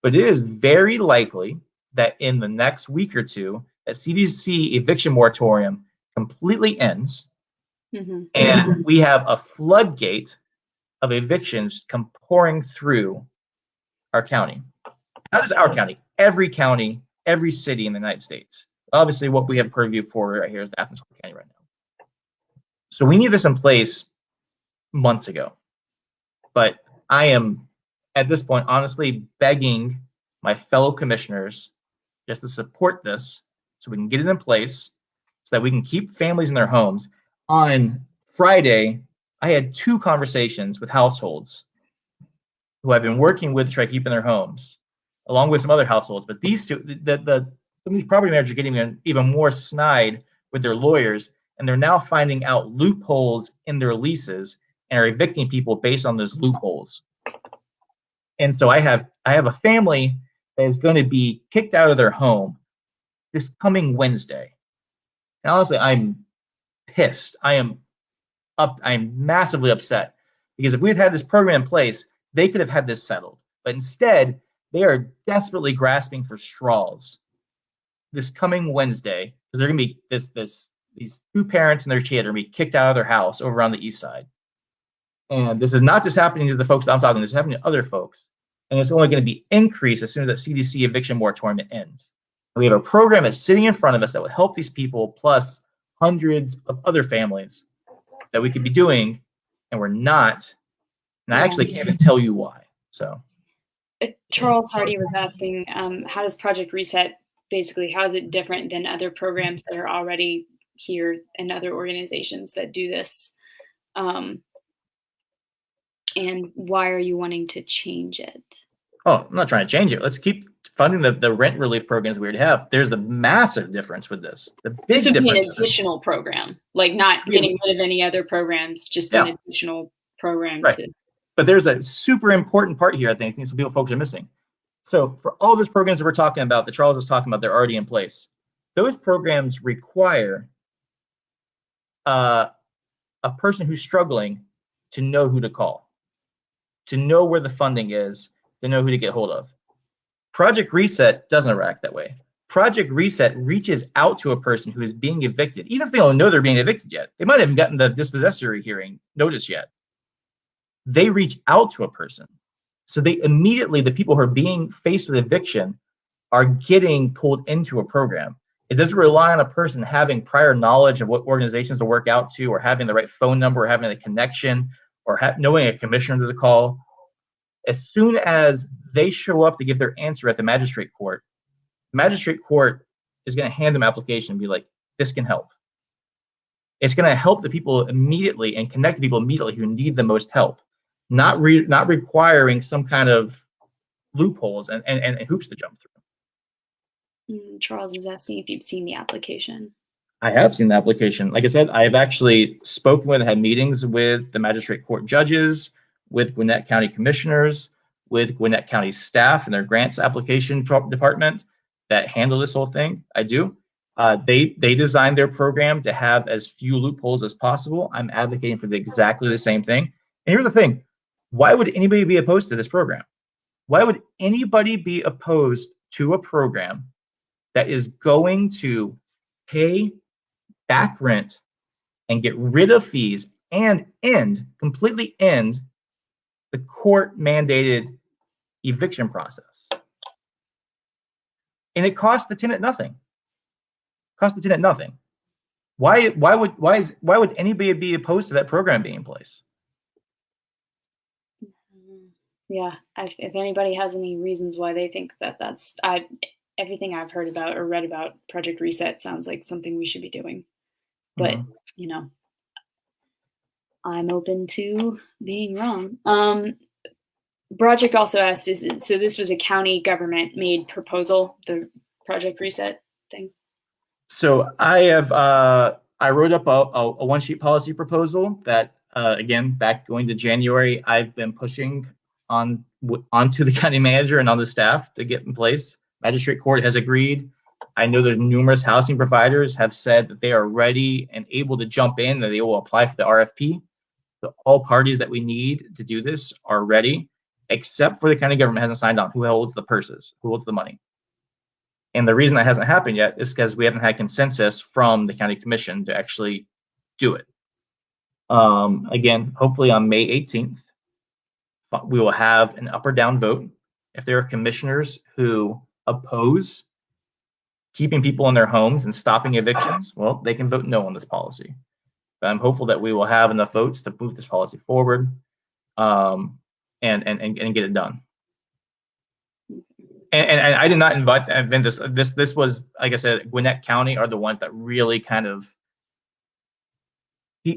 but it is very likely that in the next week or two, that CDC eviction moratorium completely ends, and we have a floodgate of evictions come pouring through our county. Not just our county, every city in the United States. Obviously, what we have purview for right here is the Athens County right now. So we need this in place months ago. But I am, at this point, honestly begging my fellow commissioners just to support this so we can get it in place so that we can keep families in their homes. On Friday, I had 2 conversations with households who I've been working with to try to keep in their homes, along with some other households. But these two, some of these property managers are getting even more snide with their lawyers, and they're now finding out loopholes in their leases and are evicting people based on those loopholes. And so I have a family that is going to be kicked out of their home this coming Wednesday. And honestly, I'm pissed. I'm massively upset, because if we had this program in place, they could have had this settled. But instead, they are desperately grasping for straws this coming Wednesday, because they're going to be these two parents and their kid are going to be kicked out of their house over on the east side. And this is not just happening to the folks that I'm talking to, this is happening to other folks. And it's only going to be increased as soon as that CDC eviction moratorium ends. And we have a program that's sitting in front of us that will help these people, plus hundreds of other families that we could be doing, and we're not. And I actually can't even tell you why. So Charles Hardy was asking, how does Project Reset, basically, how is it different than other programs that are already here and other organizations that do this? And why are you wanting to change it? Oh, I'm not trying to change it. Let's keep funding the rent relief programs we already have. There's the massive difference with this. The big this would difference. Be an additional program, like not getting rid of any other programs, just an additional program. Right. But there's a super important part here, I think some folks are missing. So for all those programs that we're talking about, that Charles is talking about, they're already in place. Those programs require a person who's struggling to know who to call, to know where the funding is, to know who to get hold of. Project Reset doesn't act that way. Project Reset reaches out to a person who is being evicted, even if they don't know they're being evicted yet. They might have gotten the dispossessory hearing notice yet. They reach out to a person. So they immediately, the people who are being faced with eviction are getting pulled into a program. It doesn't rely on a person having prior knowledge of what organizations to work out to, or having the right phone number, or having a connection, or knowing a commissioner to call. As soon as they show up to give their answer at the magistrate court is going to hand them an application and be like, this can help. It's going to help the people immediately and connect the people immediately who need the most help, not requiring some kind of loopholes and hoops to jump through. Charles is asking if you've seen the application. I have seen the application. Like I said, I have actually spoken with, had meetings with the magistrate court judges, with Gwinnett County commissioners, with Gwinnett County staff and their grants application department that handle this whole thing. I do. They designed their program to have as few loopholes as possible. I'm advocating for exactly the same thing. And here's the thing. Why would anybody be opposed to this program? Why would anybody be opposed to a program that is going to pay back rent and get rid of fees and completely end the court-mandated eviction process? And it costs the tenant nothing. Why would anybody be opposed to that program being in place? Yeah, if anybody has any reasons why they think that's everything I've heard about or read about Project Reset sounds like something we should be doing. But you know, I'm open to being wrong. Broderick also asked, so this was a county government made proposal, the Project Reset thing? So I wrote up a one-sheet policy proposal that, again, back going to January, I've been pushing onto the county manager and on the staff to get in place. Magistrate court has agreed. I know there's numerous housing providers have said that they are ready and able to jump in, that they will apply for the RFP. So all parties that we need to do this are ready, except for the county government hasn't signed on. Who holds the purses? Who holds the money? And the reason that hasn't happened yet is because we haven't had consensus from the county commission to actually do it. Again, hopefully on May 18th, we will have an up or down vote. If there are commissioners who oppose keeping people in their homes and stopping evictions, well, they can vote no on this policy. But I'm hopeful that we will have enough votes to move this policy forward and get it done. And I did not invent this. This was, like I said, Gwinnett County are the ones that really kind of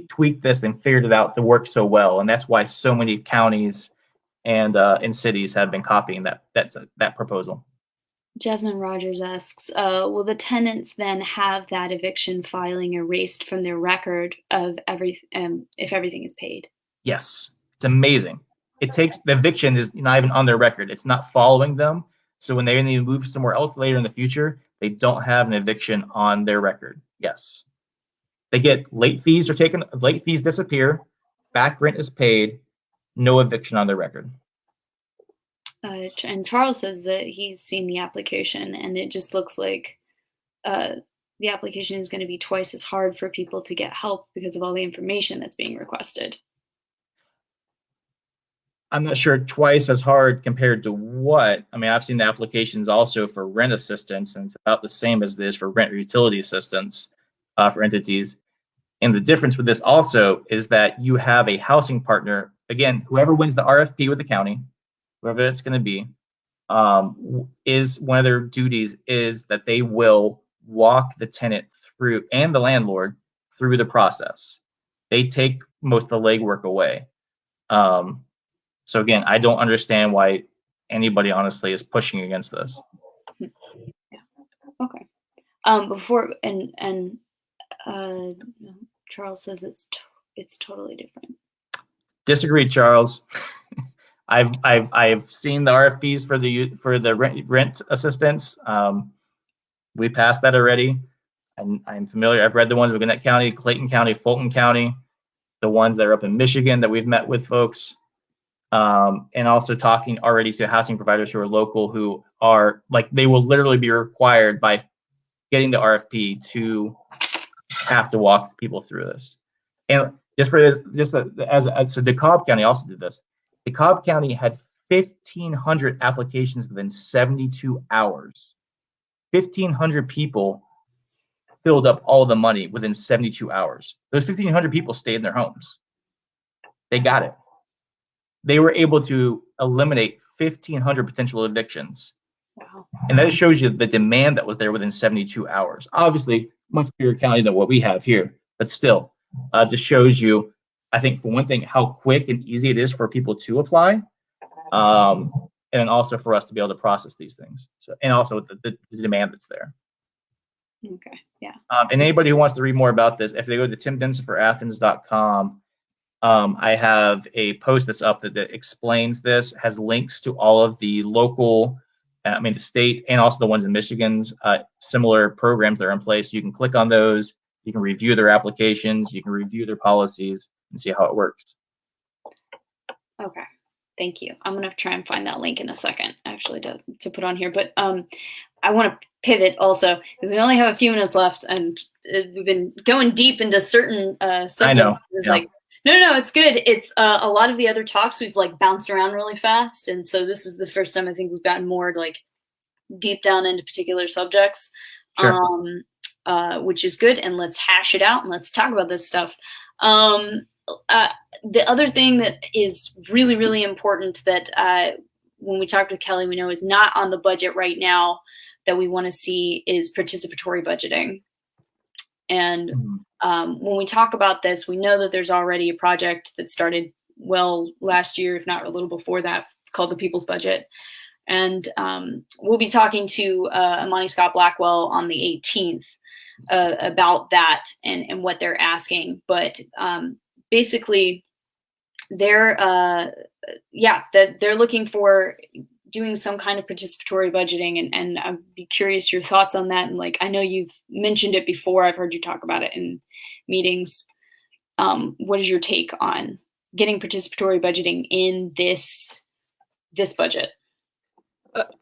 tweaked this and figured it out to work so well, and that's why so many counties and cities have been copying that proposal. Jasmine Rogers asks, will the tenants then have that eviction filing erased from their record of if everything is paid? Yes, it's amazing. It takes the eviction is not even on their record. It's not following them. So when they need to move somewhere else later in the future, they don't have an eviction on their record. Yes. They get late fees are taken, late fees disappear, back rent is paid, no eviction on their record. And Charles says that he's seen the application, and it just looks like the application is going to be twice as hard for people to get help because of all the information that's being requested. I'm not sure twice as hard compared to what. I mean, I've seen the applications also for rent assistance, and it's about the same as this for rent or utility assistance for entities. And the difference with this also is that you have a housing partner. Again, whoever wins the RFP with the county, whoever it's going to be, is one of their duties is that they will walk the tenant through and the landlord through the process. They take most of the legwork away. So again, I don't understand why anybody honestly is pushing against this. Yeah. Okay. Charles says it's totally different. Disagree, Charles. I've seen the RFPs for the rent assistance. We passed that already, and I'm familiar. I've read the ones in Gwinnett County, Clayton County, Fulton County, the ones that are up in Michigan that we've met with folks, and also talking already to housing providers who are local, who are like they will literally be required by getting the RFP to have to walk people through this. And just for this, so DeKalb County also did this. DeKalb County had 1,500 applications within 72 hours. 1,500 people filled up all the money within 72 hours. Those 1,500 people stayed in their homes. They got it. They were able to eliminate 1,500 potential evictions. Wow. And that shows you the demand that was there within 72 hours. Obviously, much bigger county than what we have here, but still, just shows you, I think, for one thing, how quick and easy it is for people to apply, and also for us to be able to process these things. So, and also the demand that's there. Okay, yeah. And anybody who wants to read more about this, if they go to timdensonforathens.com, I have a post that's up that explains this, has links to all of the local, the state, and also the ones in Michigan's similar programs that are in place. You can click on those. You can review their applications. You can review their policies and see how it works. Okay, thank you. I'm gonna try and find that link in a second, actually, to put on here. But I want to pivot also because we only have a few minutes left, and we've been going deep into certain subjects. I know. It's like, no, it's good. It's a lot of the other talks we've like bounced around really fast, and so this is the first time I think we've gotten more like deep down into particular subjects, sure. Which is good. And let's hash it out and let's talk about this stuff. The other thing that is really, really important that when we talked with Kelly, we know is not on the budget right now that we want to see is participatory budgeting. And when we talk about this, we know that there's already a project that started last year, if not a little before that, called the People's Budget. And we'll be talking to Amani Scott Blackwell on the 18th about that and what they're asking. But basically, they're looking for doing some kind of participatory budgeting, and I'd be curious your thoughts on that. And like, I know you've mentioned it before. I've heard you talk about it in meetings. What is your take on getting participatory budgeting in this budget?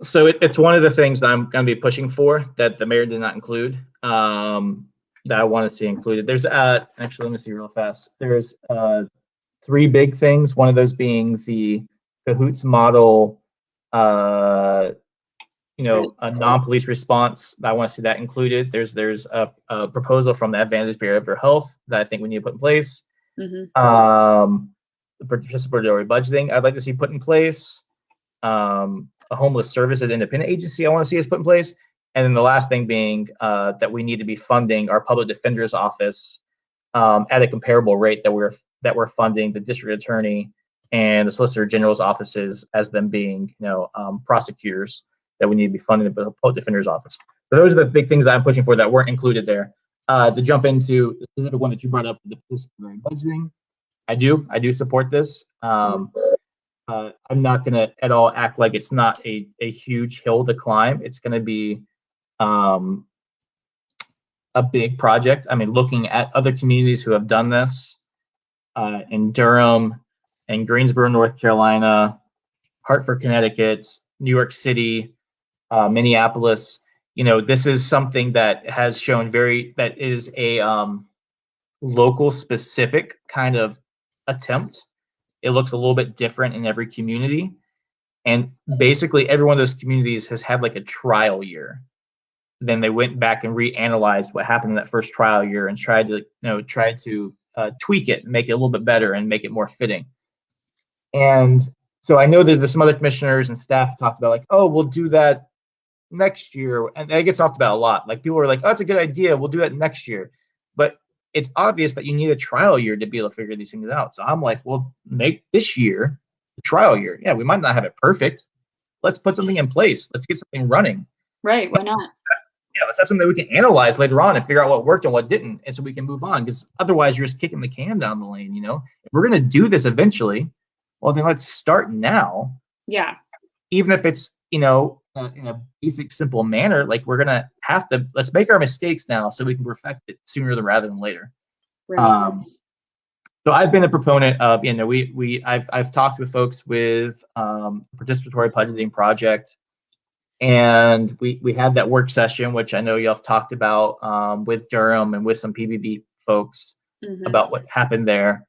So it's one of the things that I'm going to be pushing for that the mayor did not include, that I want to see included. There's actually, let me see real fast. There's 3 big things. One of those being the CAHOOTS model, a non-police response. I want to see that included. There's a proposal from the Advantage Bureau of Health that I think we need to put in place. The participatory budgeting I'd like to see put in place. A homeless services independent agency I want to see is put in place. And then the last thing being that we need to be funding our public defender's office at a comparable rate that we're funding the district attorney and the solicitor general's offices as them being, prosecutors, that we need to be funding the public defender's office. So those are the big things that I'm pushing for that weren't included there. To jump into the specific one that you brought up, the participatory budgeting. I do support this. I'm not going to at all act like it's not a huge hill to climb. It's going to be a big project. I mean, looking at other communities who have done this in Durham and Greensboro, North Carolina, Hartford, Connecticut, New York City, Minneapolis. This is something that has shown that is a local specific kind of attempt. It looks a little bit different in every community. And basically every one of those communities has had like a trial year. Then they went back and reanalyzed what happened in that first trial year and tried to tweak it and make it a little bit better and make it more fitting. And so I know that there's some other commissioners and staff talked about like, oh, we'll do that next year. And it gets talked about a lot. Like people are like, oh, that's a good idea. We'll do that next year. But it's obvious that you need a trial year to be able to figure these things out. So I'm like, well, make this year the trial year. Yeah, we might not have it perfect. Let's put something in place. Let's get something running. Right. Why not? Yeah, let's have something that we can analyze later on and figure out what worked and what didn't. And so we can move on, because otherwise you're just kicking the can down the lane. If we're going to do this eventually, well, then let's start now. Yeah. Even if it's, in a basic, simple manner, like we're going to have to, let's make our mistakes now so we can perfect it sooner rather than later. Right. So I've been a proponent of, I've talked with folks with participatory budgeting project, and we had that work session, which I know y'all have talked about with Durham and with some PBB folks about what happened there.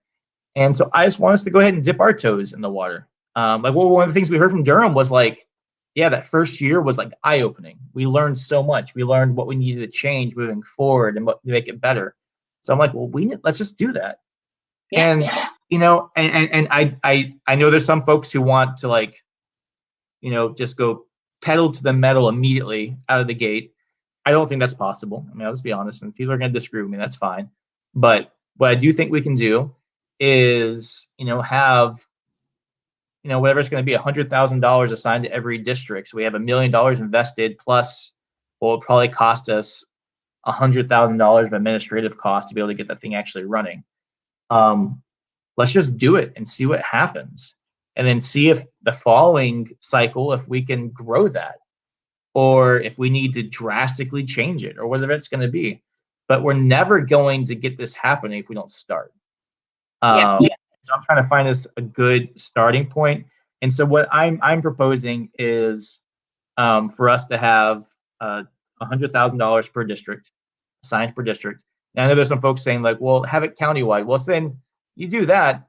And so I just want us to go ahead and dip our toes in the water. One of the things we heard from Durham was like, yeah, that first year was like eye-opening. We learned so much. We learned what we needed to change moving forward and what to make it better. So I'm like, well, let's just do that. Yeah, and and I know there's some folks who want to like, just go pedal to the metal immediately out of the gate. I don't think that's possible. I mean, I'll just be honest, and people are going to disagree with me. That's fine. But what I do think we can do is, have, whatever it's going to be, $100,000 assigned to every district. So we have $1 million invested, plus what will probably cost us $100,000 of administrative costs to be able to get that thing actually running. Let's just do it and see what happens. And then see if the following cycle, if we can grow that, or if we need to drastically change it, or whatever it's going to be. But we're never going to get this happening if we don't start. So I'm trying to find us a good starting point. And so what I'm proposing is for us to have $100,000 per district, assigned per district. And I know there's some folks saying like, well, have it countywide. Well, so then you do that,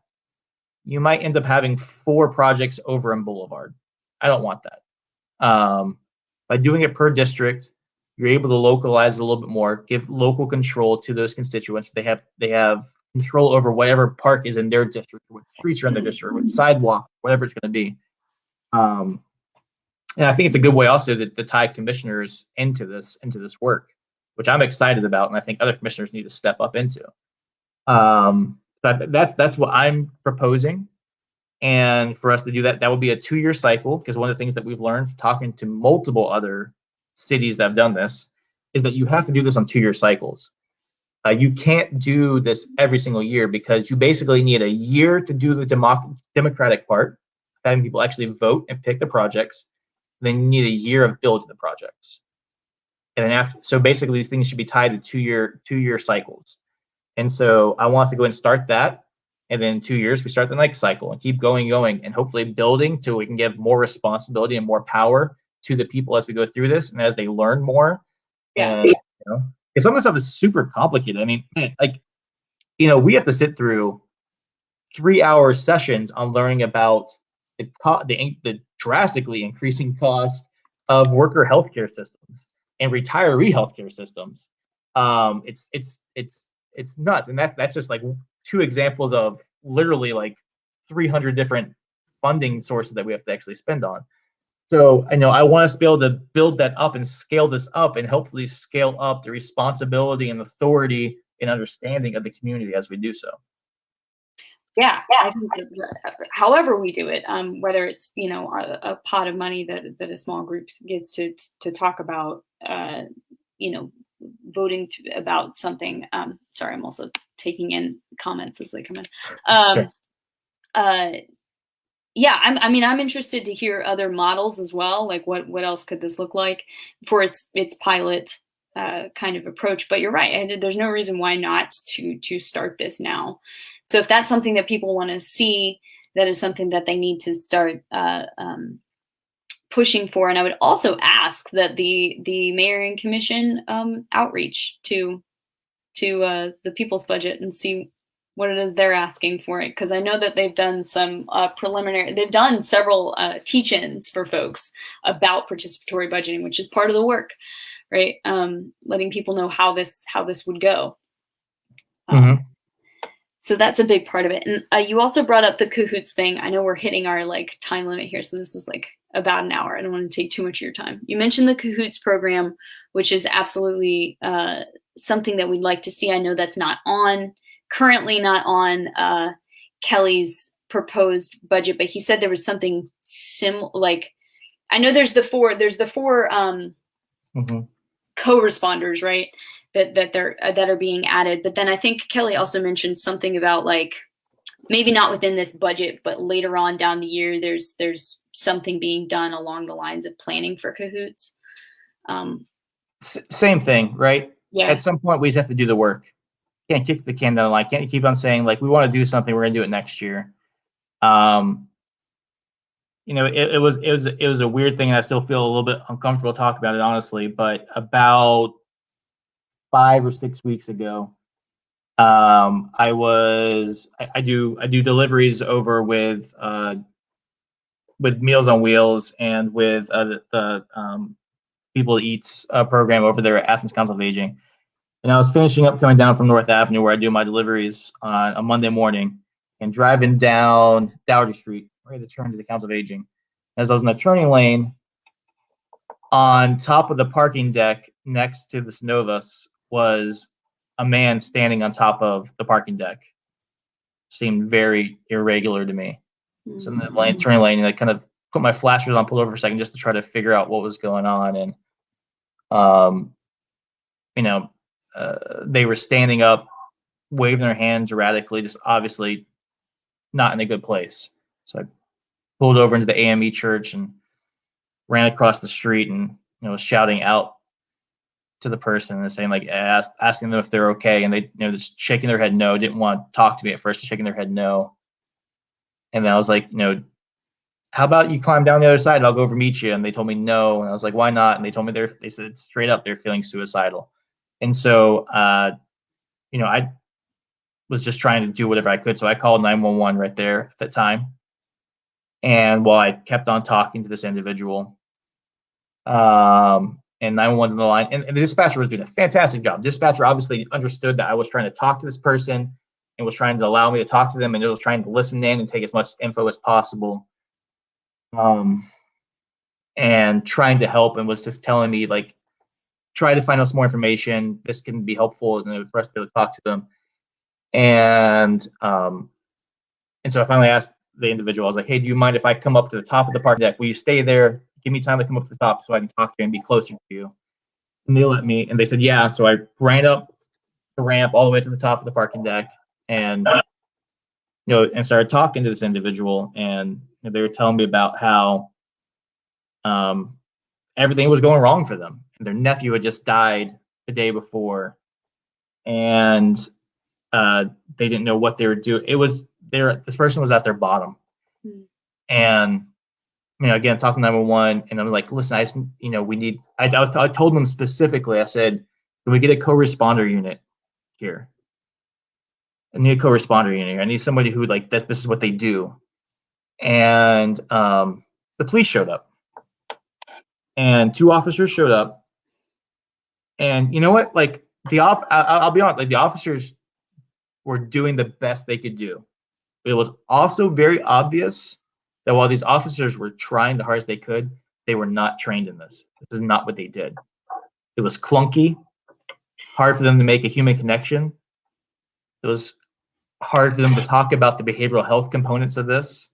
you might end up having 4 projects over in Boulevard. I don't want that. By doing it per district, you're able to localize it a little bit more, give local control to those constituents. They have control over whatever park is in their district, what streets are in their district, what sidewalk, whatever it's going to be. And I think it's a good way also to tie commissioners into this work, which I'm excited about, and I think other commissioners need to step up into. But that's what I'm proposing. And for us to do that, that would be a 2-year cycle, because one of the things that we've learned talking to multiple other cities that have done this is that you have to do this on 2-year cycles. You can't do this every single year, because you basically need a year to do the democratic part, having people actually vote and pick the projects. Then you need a year of building the projects. And then so basically these things should be tied to 2-year cycles. And so I want us to go and start that. And then in 2 years, we start the next cycle and keep going, and hopefully building till we can give more responsibility and more power to the people as we go through this and as they learn more. Yeah. And, because some of the stuff is super complicated. I mean, we have to sit through 3-hour sessions on learning about the drastically increasing cost of worker healthcare systems and retiree healthcare systems. It's nuts, and that's just like 2 examples of literally like 300 different funding sources that we have to actually spend on. So I want us to be able to build that up and scale this up, and hopefully scale up the responsibility and authority and understanding of the community as we do so. Yeah, I think that however we do it, whether it's a pot of money that a small group gets to talk about, voting about something. Sorry, I'm also taking in comments as they come in. Sure. Yeah, I'm interested to hear other models as well. Like what else could this look like for its pilot kind of approach? But you're right. There's no reason why not to start this now. So if that's something that people want to see, that is something that they need to start pushing for. And I would also ask that the mayor and commission outreach to the people's budget and see what it is they're asking for it, because I know that they've done some they've done several teach-ins for folks about participatory budgeting, which is part of the work, right? Letting people know how this would go. So that's a big part of it. And you also brought up the Cahoots thing. I know we're hitting our like time limit here, so this is like about an hour. I don't want to take too much of your time. You mentioned the Cahoots program, which is absolutely something that we'd like to see. I know that's currently not on Kelly's proposed budget, but he said there was something like, I know there's the four co-responders, right? That are being added. But then I think Kelly also mentioned something about like, maybe not within this budget, but later on down the year, there's something being done along the lines of planning for Cahoots. Same thing, right? Yeah. At some point, we just have to do the work. Can't kick the can down the line. Can't keep on saying like we want to do something, we're gonna do it next year. It was a weird thing, and I still feel a little bit uncomfortable talking about it, honestly. But about 5 or 6 weeks ago, I do deliveries over with Meals on Wheels and with the People Eats program over there at Athens Council of Aging. And I was finishing up coming down from North Avenue, where I do my deliveries on a Monday morning, and driving down Dowager Street, ready to turn to the Council of Aging. As I was in the turning lane, on top of the parking deck next to the Synovus was a man standing on top of the parking deck. Seemed very irregular to me. So in the turning lane, and I kind of put my flashers on, pulled over for a second just to try to figure out what was going on. And, they were standing up, waving their hands erratically, just obviously not in a good place. So I pulled over into the AME church and ran across the street and was shouting out to the person and saying, like, asking them if they're okay, and they just shaking their head no. Didn't want to talk to me at first, just shaking their head no. And then I was like, how about you climb down the other side and I'll go over meet you? And they told me no. And I was like, why not? And they told me they said straight up they're feeling suicidal. And so I was just trying to do whatever I could. So I called 911 right there at that time. And while I kept on talking to this individual, and 911's on the line, and the dispatcher was doing a fantastic job. Dispatcher obviously understood that I was trying to talk to this person and was trying to allow me to talk to them, and it was trying to listen in and take as much info as possible. And trying to help, and was just telling me, like, try to find out some more information. This can be helpful for us to be able to talk to them. And so I finally asked the individual, I was like, hey, do you mind if I come up to the top of the parking deck? Will you stay there? Give me time to come up to the top so I can talk to you and be closer to you. And they let me, and they said, yeah. So I ran up the ramp all the way to the top of the parking deck, and and started talking to this individual, and they were telling me about how everything was going wrong for them. Their nephew had just died the day before, and they didn't know what they were doing. This person was at their bottom. And again, talking to 911, and I'm like, listen, I told them specifically, I said, can we get a co-responder unit here? I need a co-responder unit here. I need somebody who, like, this is what they do. And the police showed up, and 2 officers showed up. And you know what? Like, I'll be honest, like, the officers were doing the best they could do. But it was also very obvious that while these officers were trying the hardest they could, they were not trained in this. This is not what they did. It was clunky, hard for them to make a human connection. It was hard for them to talk about the behavioral health components of this.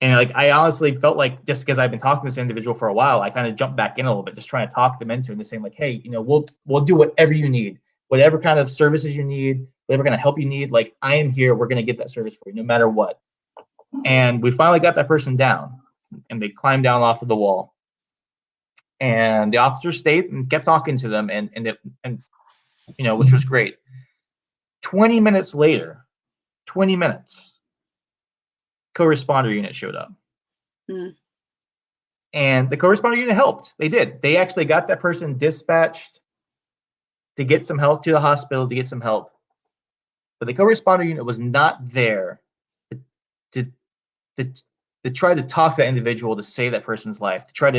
And like, I honestly felt like, just because I've been talking to this individual for a while, I kind of jumped back in a little bit, just trying to talk them into it and saying, like, hey, we'll do whatever you need, whatever kind of services you need, whatever kind of help you need, like, I am here. We're going to get that service for you no matter what. And we finally got that person down, and they climbed down off of the wall. And the officer stayed and kept talking to them, and which was great. 20 minutes later, 20 minutes, co-responder unit showed up. Mm. And the co-responder unit helped. They did. They actually got that person dispatched to get some help to the hospital, to get some help. But the co-responder unit was not there to try to talk to that individual to save that person's life, to try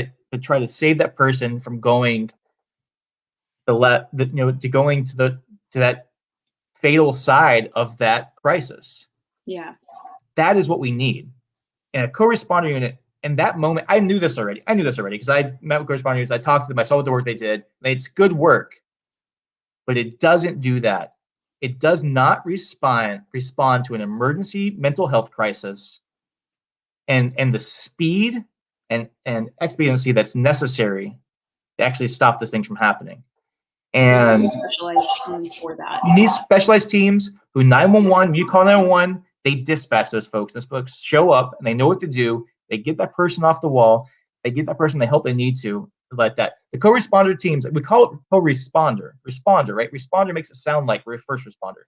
to save that person from going to that fatal side of that crisis. Yeah. That is what we need. And a co-responder unit, in that moment, I knew this already because I met with co-responder units, I talked to them, I saw what the work they did. It's good work, but it doesn't do that. It does not respond to an emergency mental health crisis and the speed and expediency that's necessary to actually stop those things from happening. And specialized teams for that. You need specialized teams who 911, you call 911, they dispatch those folks. Those folks show up and they know what to do. They get that person off the wall. They get that person the help they need to like that. The co-responder teams, we call it co-responder, right? Responder makes it sound like we're a first responder.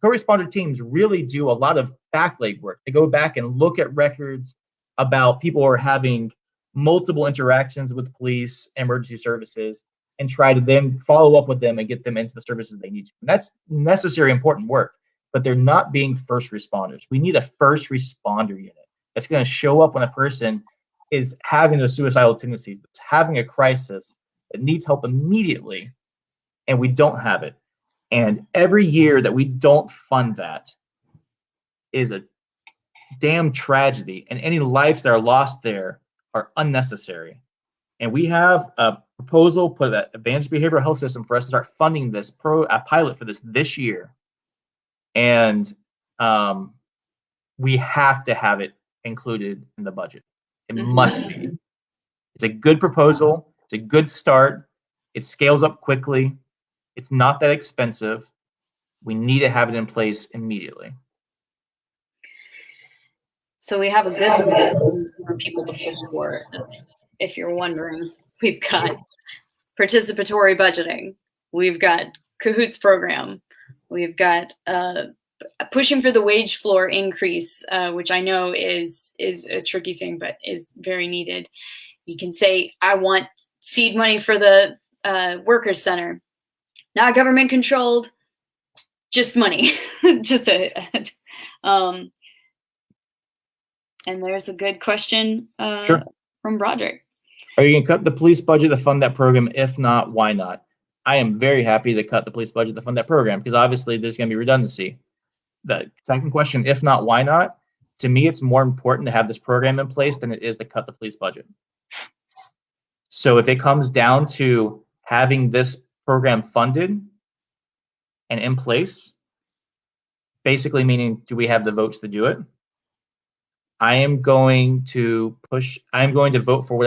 Co-responder teams really do a lot of back leg work. They go back and look at records about people who are having multiple interactions with police, emergency services, and try to then follow up with them and get them into the services they need to. And that's necessary, important work, but they're not being first responders. We need a first responder unit that's going to show up when a person is having those suicidal tendencies, that's having a crisis, that needs help immediately, and we don't have it. And every year that we don't fund that is a damn tragedy, and any lives that are lost there are unnecessary. And we have a proposal, put an advanced behavioral health system for us to start funding this a pilot for this year. And we have to have it included in the budget. It must be. It's a good proposal. It's a good start. It scales up quickly. It's not that expensive. We need to have it in place immediately. So we have a good list for people to push for. If you're wondering, we've got participatory budgeting. We've got Cahoots program. We've got pushing for the wage floor increase, which I know is a tricky thing, but is very needed. You can say, I want seed money for the Workers Center. Not government controlled, just money. And there's a good question from Broderick. Are you going to cut the police budget to fund that program? If not, why not? I am very happy to cut the police budget to fund that program because obviously there's going to be redundancy. The second question, if not, why not? To me, it's more important to have this program in place than it is to cut the police budget. So if it comes down to having this program funded and in place, basically meaning, do we have the votes to do it? I am going to vote for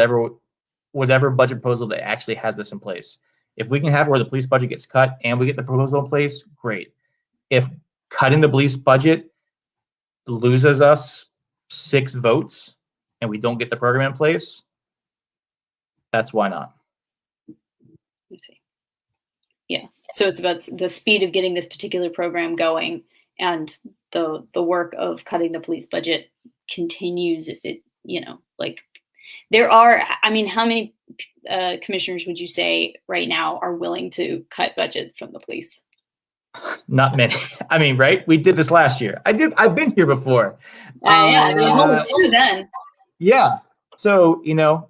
whatever budget proposal that actually has this in place. If we can have where the police budget gets cut and we get the proposal in place, great. If cutting the police budget loses us 6 votes and we don't get the program in place, that's why not. I see. Yeah. So it's about the speed of getting this particular program going, and the work of cutting the police budget continues if it, there are, how many commissioners would you say right now are willing to cut budget from the police? Not many. Right? We did this last year. I've been here before. Yeah, there was only 2 then. Yeah. So,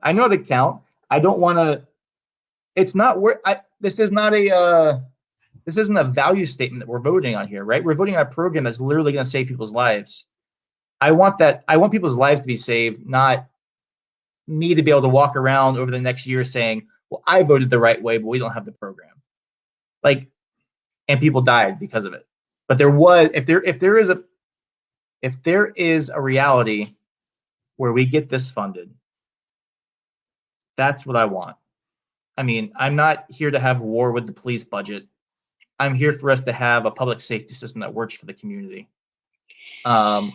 I know the count. I don't want to, it's not where this isn't a value statement that we're voting on here, right? We're voting on a program that's literally going to save people's lives. I want people's lives to be saved, not me to be able to walk around over the next year saying, well, I voted the right way, but we don't have the program. And people died because of it. But if there is a reality where we get this funded, that's what I want. I'm not here to have war with the police budget. I'm here for us to have a public safety system that works for the community. I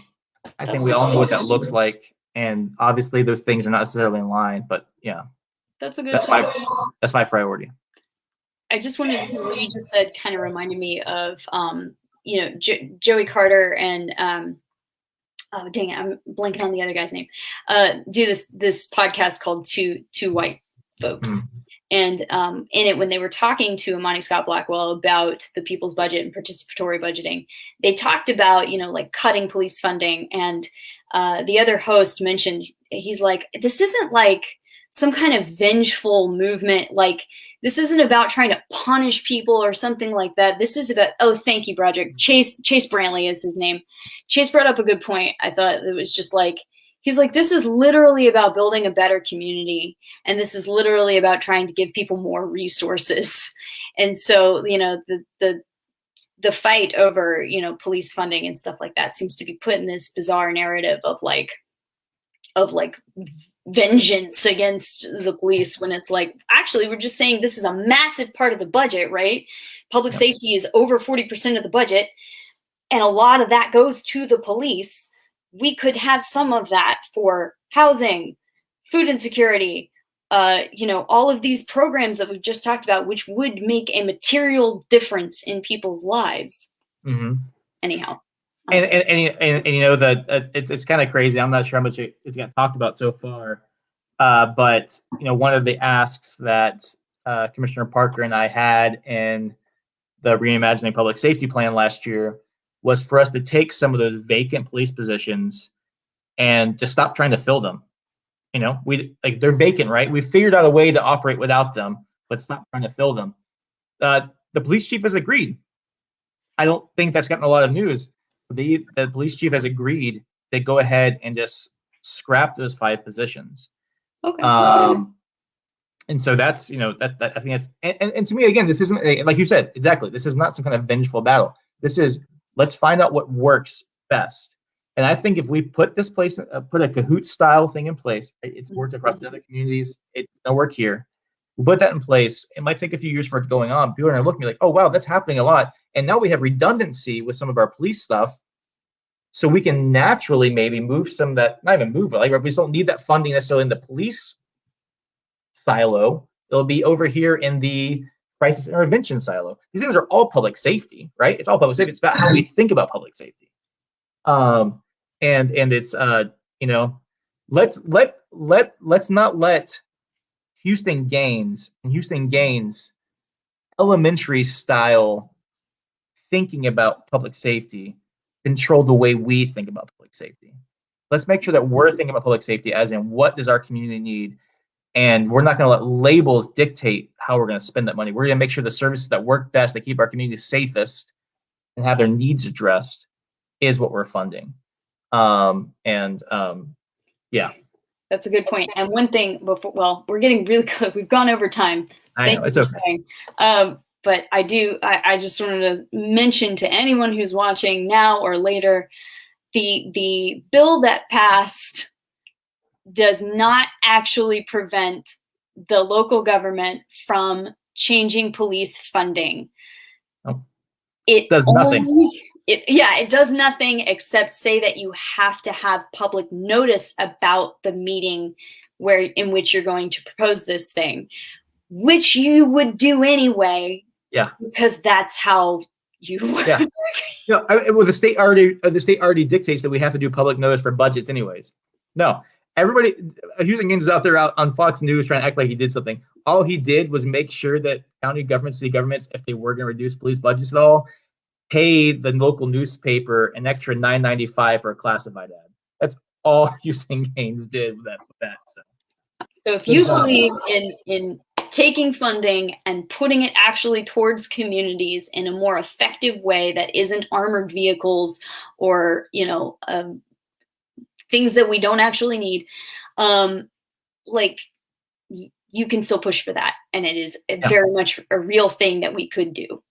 think we all know what that looks like, and obviously those things are not necessarily in line, but yeah, That's a good point. That's my priority. I just wanted to say what you just said kind of reminded me of, Joey Carter and, oh dang it, I'm blanking on the other guy's name. Do this podcast called Two White Folks, and in it, when they were talking to Imani Scott Blackwell about the people's budget and participatory budgeting, they talked about like cutting police funding, and the other host mentioned, he's like, this isn't like some kind of vengeful movement. Like, this isn't about trying to punish people or something like that. This is about, oh, thank you, Broderick. Chase Brantley is his name. Chase brought up a good point. I thought it was just like, he's like, this is literally about building a better community. And this is literally about trying to give people more resources. And so, the fight over, police funding and stuff like that seems to be put in this bizarre narrative of vengeance against the police, when it's like, actually, we're just saying this is a massive part of the budget, right? Public safety is over 40% of the budget, and a lot of that goes to the police. We could have some of that for housing, food insecurity, all of these programs that we've just talked about, which would make a material difference in people's lives. Mm-hmm. Anyhow. And that it's kind of crazy. I'm not sure how much it's got talked about so far, but one of the asks that Commissioner Parker and I had in the Reimagining Public Safety Plan last year was for us to take some of those vacant police positions and just stop trying to fill them. They're vacant, right? We figured out a way to operate without them, but stop trying to fill them. The police chief has agreed. I don't think that's gotten a lot of news. The police chief has agreed to go ahead and just scrap those 5 positions. Okay. And so that's, that I think that's, and to me, again, this isn't, like you said, exactly, this is not some kind of vengeful battle. This is, let's find out what works best. And I think if we put this place, put a Kahoot style thing in place, right? It's worked across the other communities, it's gonna work here. We put that in place. It might take a few years for it going on. People are gonna look at me like, oh wow, that's happening a lot. And now we have redundancy with some of our police stuff. So we can naturally maybe move some of that, not even move, but we don't need that funding necessarily in the police silo. It'll be over here in the crisis intervention silo. These things are all public safety, right? It's all public safety. It's about how we think about public safety. And it's let's not let Houston Gaines elementary style thinking about public safety control the way we think about public safety. Let's make sure that we're thinking about public safety as in, what does our community need? And we're not going to let labels dictate how we're going to spend that money. We're going to make sure the services that work best, that keep our community safest and have their needs addressed, is what we're funding. Yeah. That's a good point. And one thing before, well, we're getting really close. We've gone over time. I know, it's okay. But I just wanted to mention to anyone who's watching now or later, the bill that passed does not actually prevent the local government from changing police funding. Oh. It does nothing. It does nothing except say that you have to have public notice about the meeting in which you're going to propose this thing, which you would do anyway. Yeah, because that's how you. Yeah, well, the state already dictates that we have to do public notice for budgets, anyways. No, everybody, Houston Gaines is out there on Fox News trying to act like he did something. All he did was make sure that county governments, city governments, if they were going to reduce police budgets at all, pay the local newspaper an extra $9.95 for a classified ad. That's all Houston Gaines did with that. So if you believe in taking funding and putting it actually towards communities in a more effective way that isn't armored vehicles or things that we don't actually need, you can still push for that, and it is very much a real thing that we could do.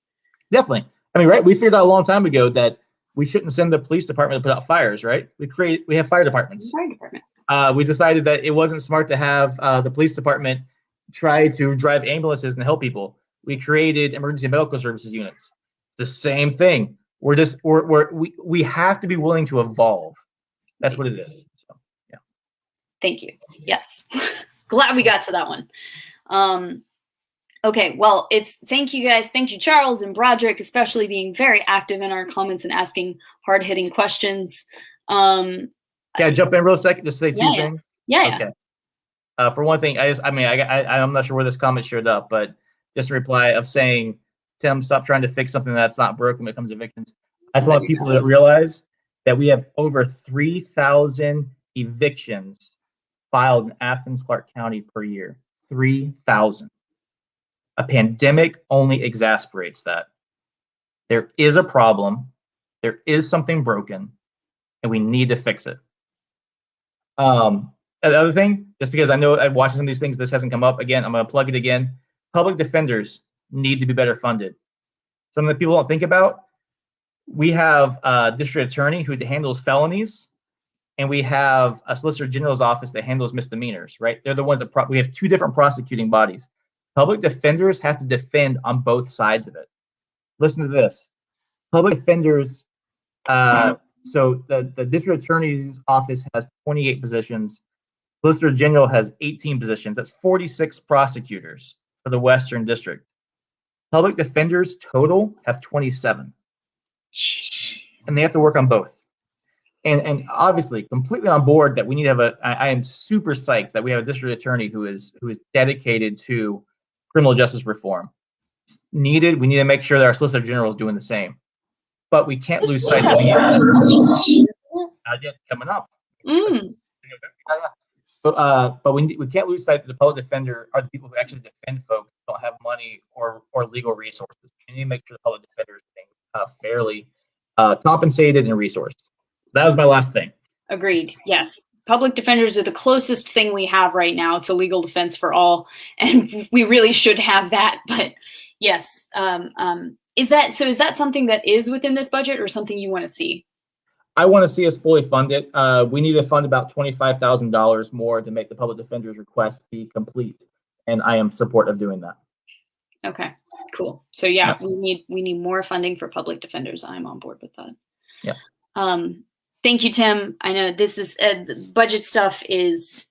Definitely. I mean, right? We figured out a long time ago that we shouldn't send the police department to put out fires, right? We have fire departments. Fire department. We decided that it wasn't smart to have the police department try to drive ambulances and help people. We created emergency medical services units. The same thing. We have to be willing to evolve. That's what it is. So, yeah. Thank you. Yes. Glad we got to that one. Okay, well, thank you guys. Thank you, Charles and Broderick, especially being very active in our comments and asking hard-hitting questions. Can I jump in real second to say two things? Yeah. Okay. For one thing, I'm not sure where this comment showed up, but just a reply of saying, Tim, stop trying to fix something that's not broken when it comes to evictions. I just want people to realize that we have over 3,000 evictions filed in Athens, Clark County per year. 3,000. A pandemic only exasperates that. There is a problem. There is something broken, and we need to fix it. The other thing, just because I know I've watched some of these things, this hasn't come up again, I'm going to plug it again. Public defenders need to be better funded. Something that people don't think about. We have a district attorney who handles felonies, and we have a solicitor general's office that handles misdemeanors, right? They're the ones that we have two different prosecuting bodies. Public defenders have to defend on both sides of it. Listen to this. Public defenders, so the district attorney's office has 28 positions. Solicitor general has 18 positions. That's 46 prosecutors for the Western District. Public defenders total have 27. And they have to work on both. And obviously, completely on board that we need to have I am super psyched that we have a district attorney who is dedicated to criminal justice reform. It's needed. We need to make sure that our solicitor general is doing the same. But we can't lose sight that coming up. But we can't lose sight that the public defender are the people who actually defend folks who don't have money or legal resources. We need to make sure the public defender is being fairly compensated and resourced. That was my last thing. Agreed. Yes. Public defenders are the closest thing we have right now to legal defense for all, and we really should have that. But yes, is that something that is within this budget, or something you want to see? I want to see us fully fund it. We need to fund about $25,000 more to make the public defender's request be complete, and I am in support of doing that. Okay, cool. So yeah, we need more funding for public defenders. I'm on board with that. Yeah. Thank you, Tim. I know this is budget stuff is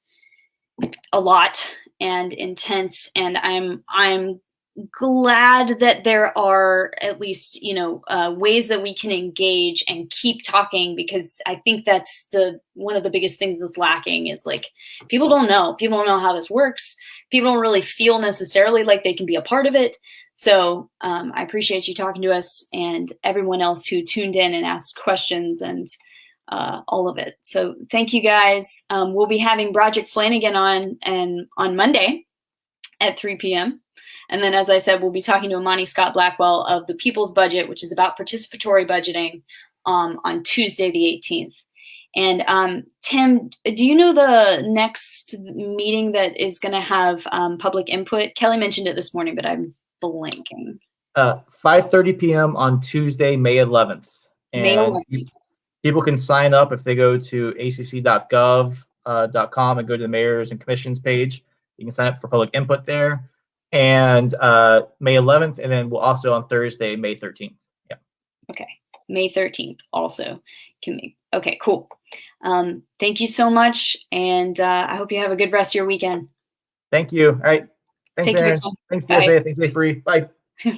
a lot and intense, and I'm glad that there are at least ways that we can engage and keep talking, because I think that's one of the biggest things that's lacking is like people don't know how this works. People don't really feel necessarily like they can be a part of it. So I appreciate you talking to us and everyone else who tuned in and asked questions and all of it. So thank you guys. We'll be having Broderick Flanagan on Monday at 3 p.m. And then, as I said, we'll be talking to Imani Scott Blackwell of the People's Budget, which is about participatory budgeting, on Tuesday the 18th. And Tim, do you know the next meeting that is going to have public input? Kelly mentioned it this morning, but I'm blanking. 5:30 p.m. on Tuesday, May 11th. And May 11th. People can sign up if they go to acc.gov.com and go to the mayor's and commissions page. You can sign up for public input there. And May 11th, and then we'll also on Thursday, May 13th. Yeah. Okay. May 13th also can be. Okay, cool. Thank you so much. And I hope you have a good rest of your weekend. Thank you. All right. Thanks, Aaron. Thanks, DSA. Thanks, Avery. Bye. Bye.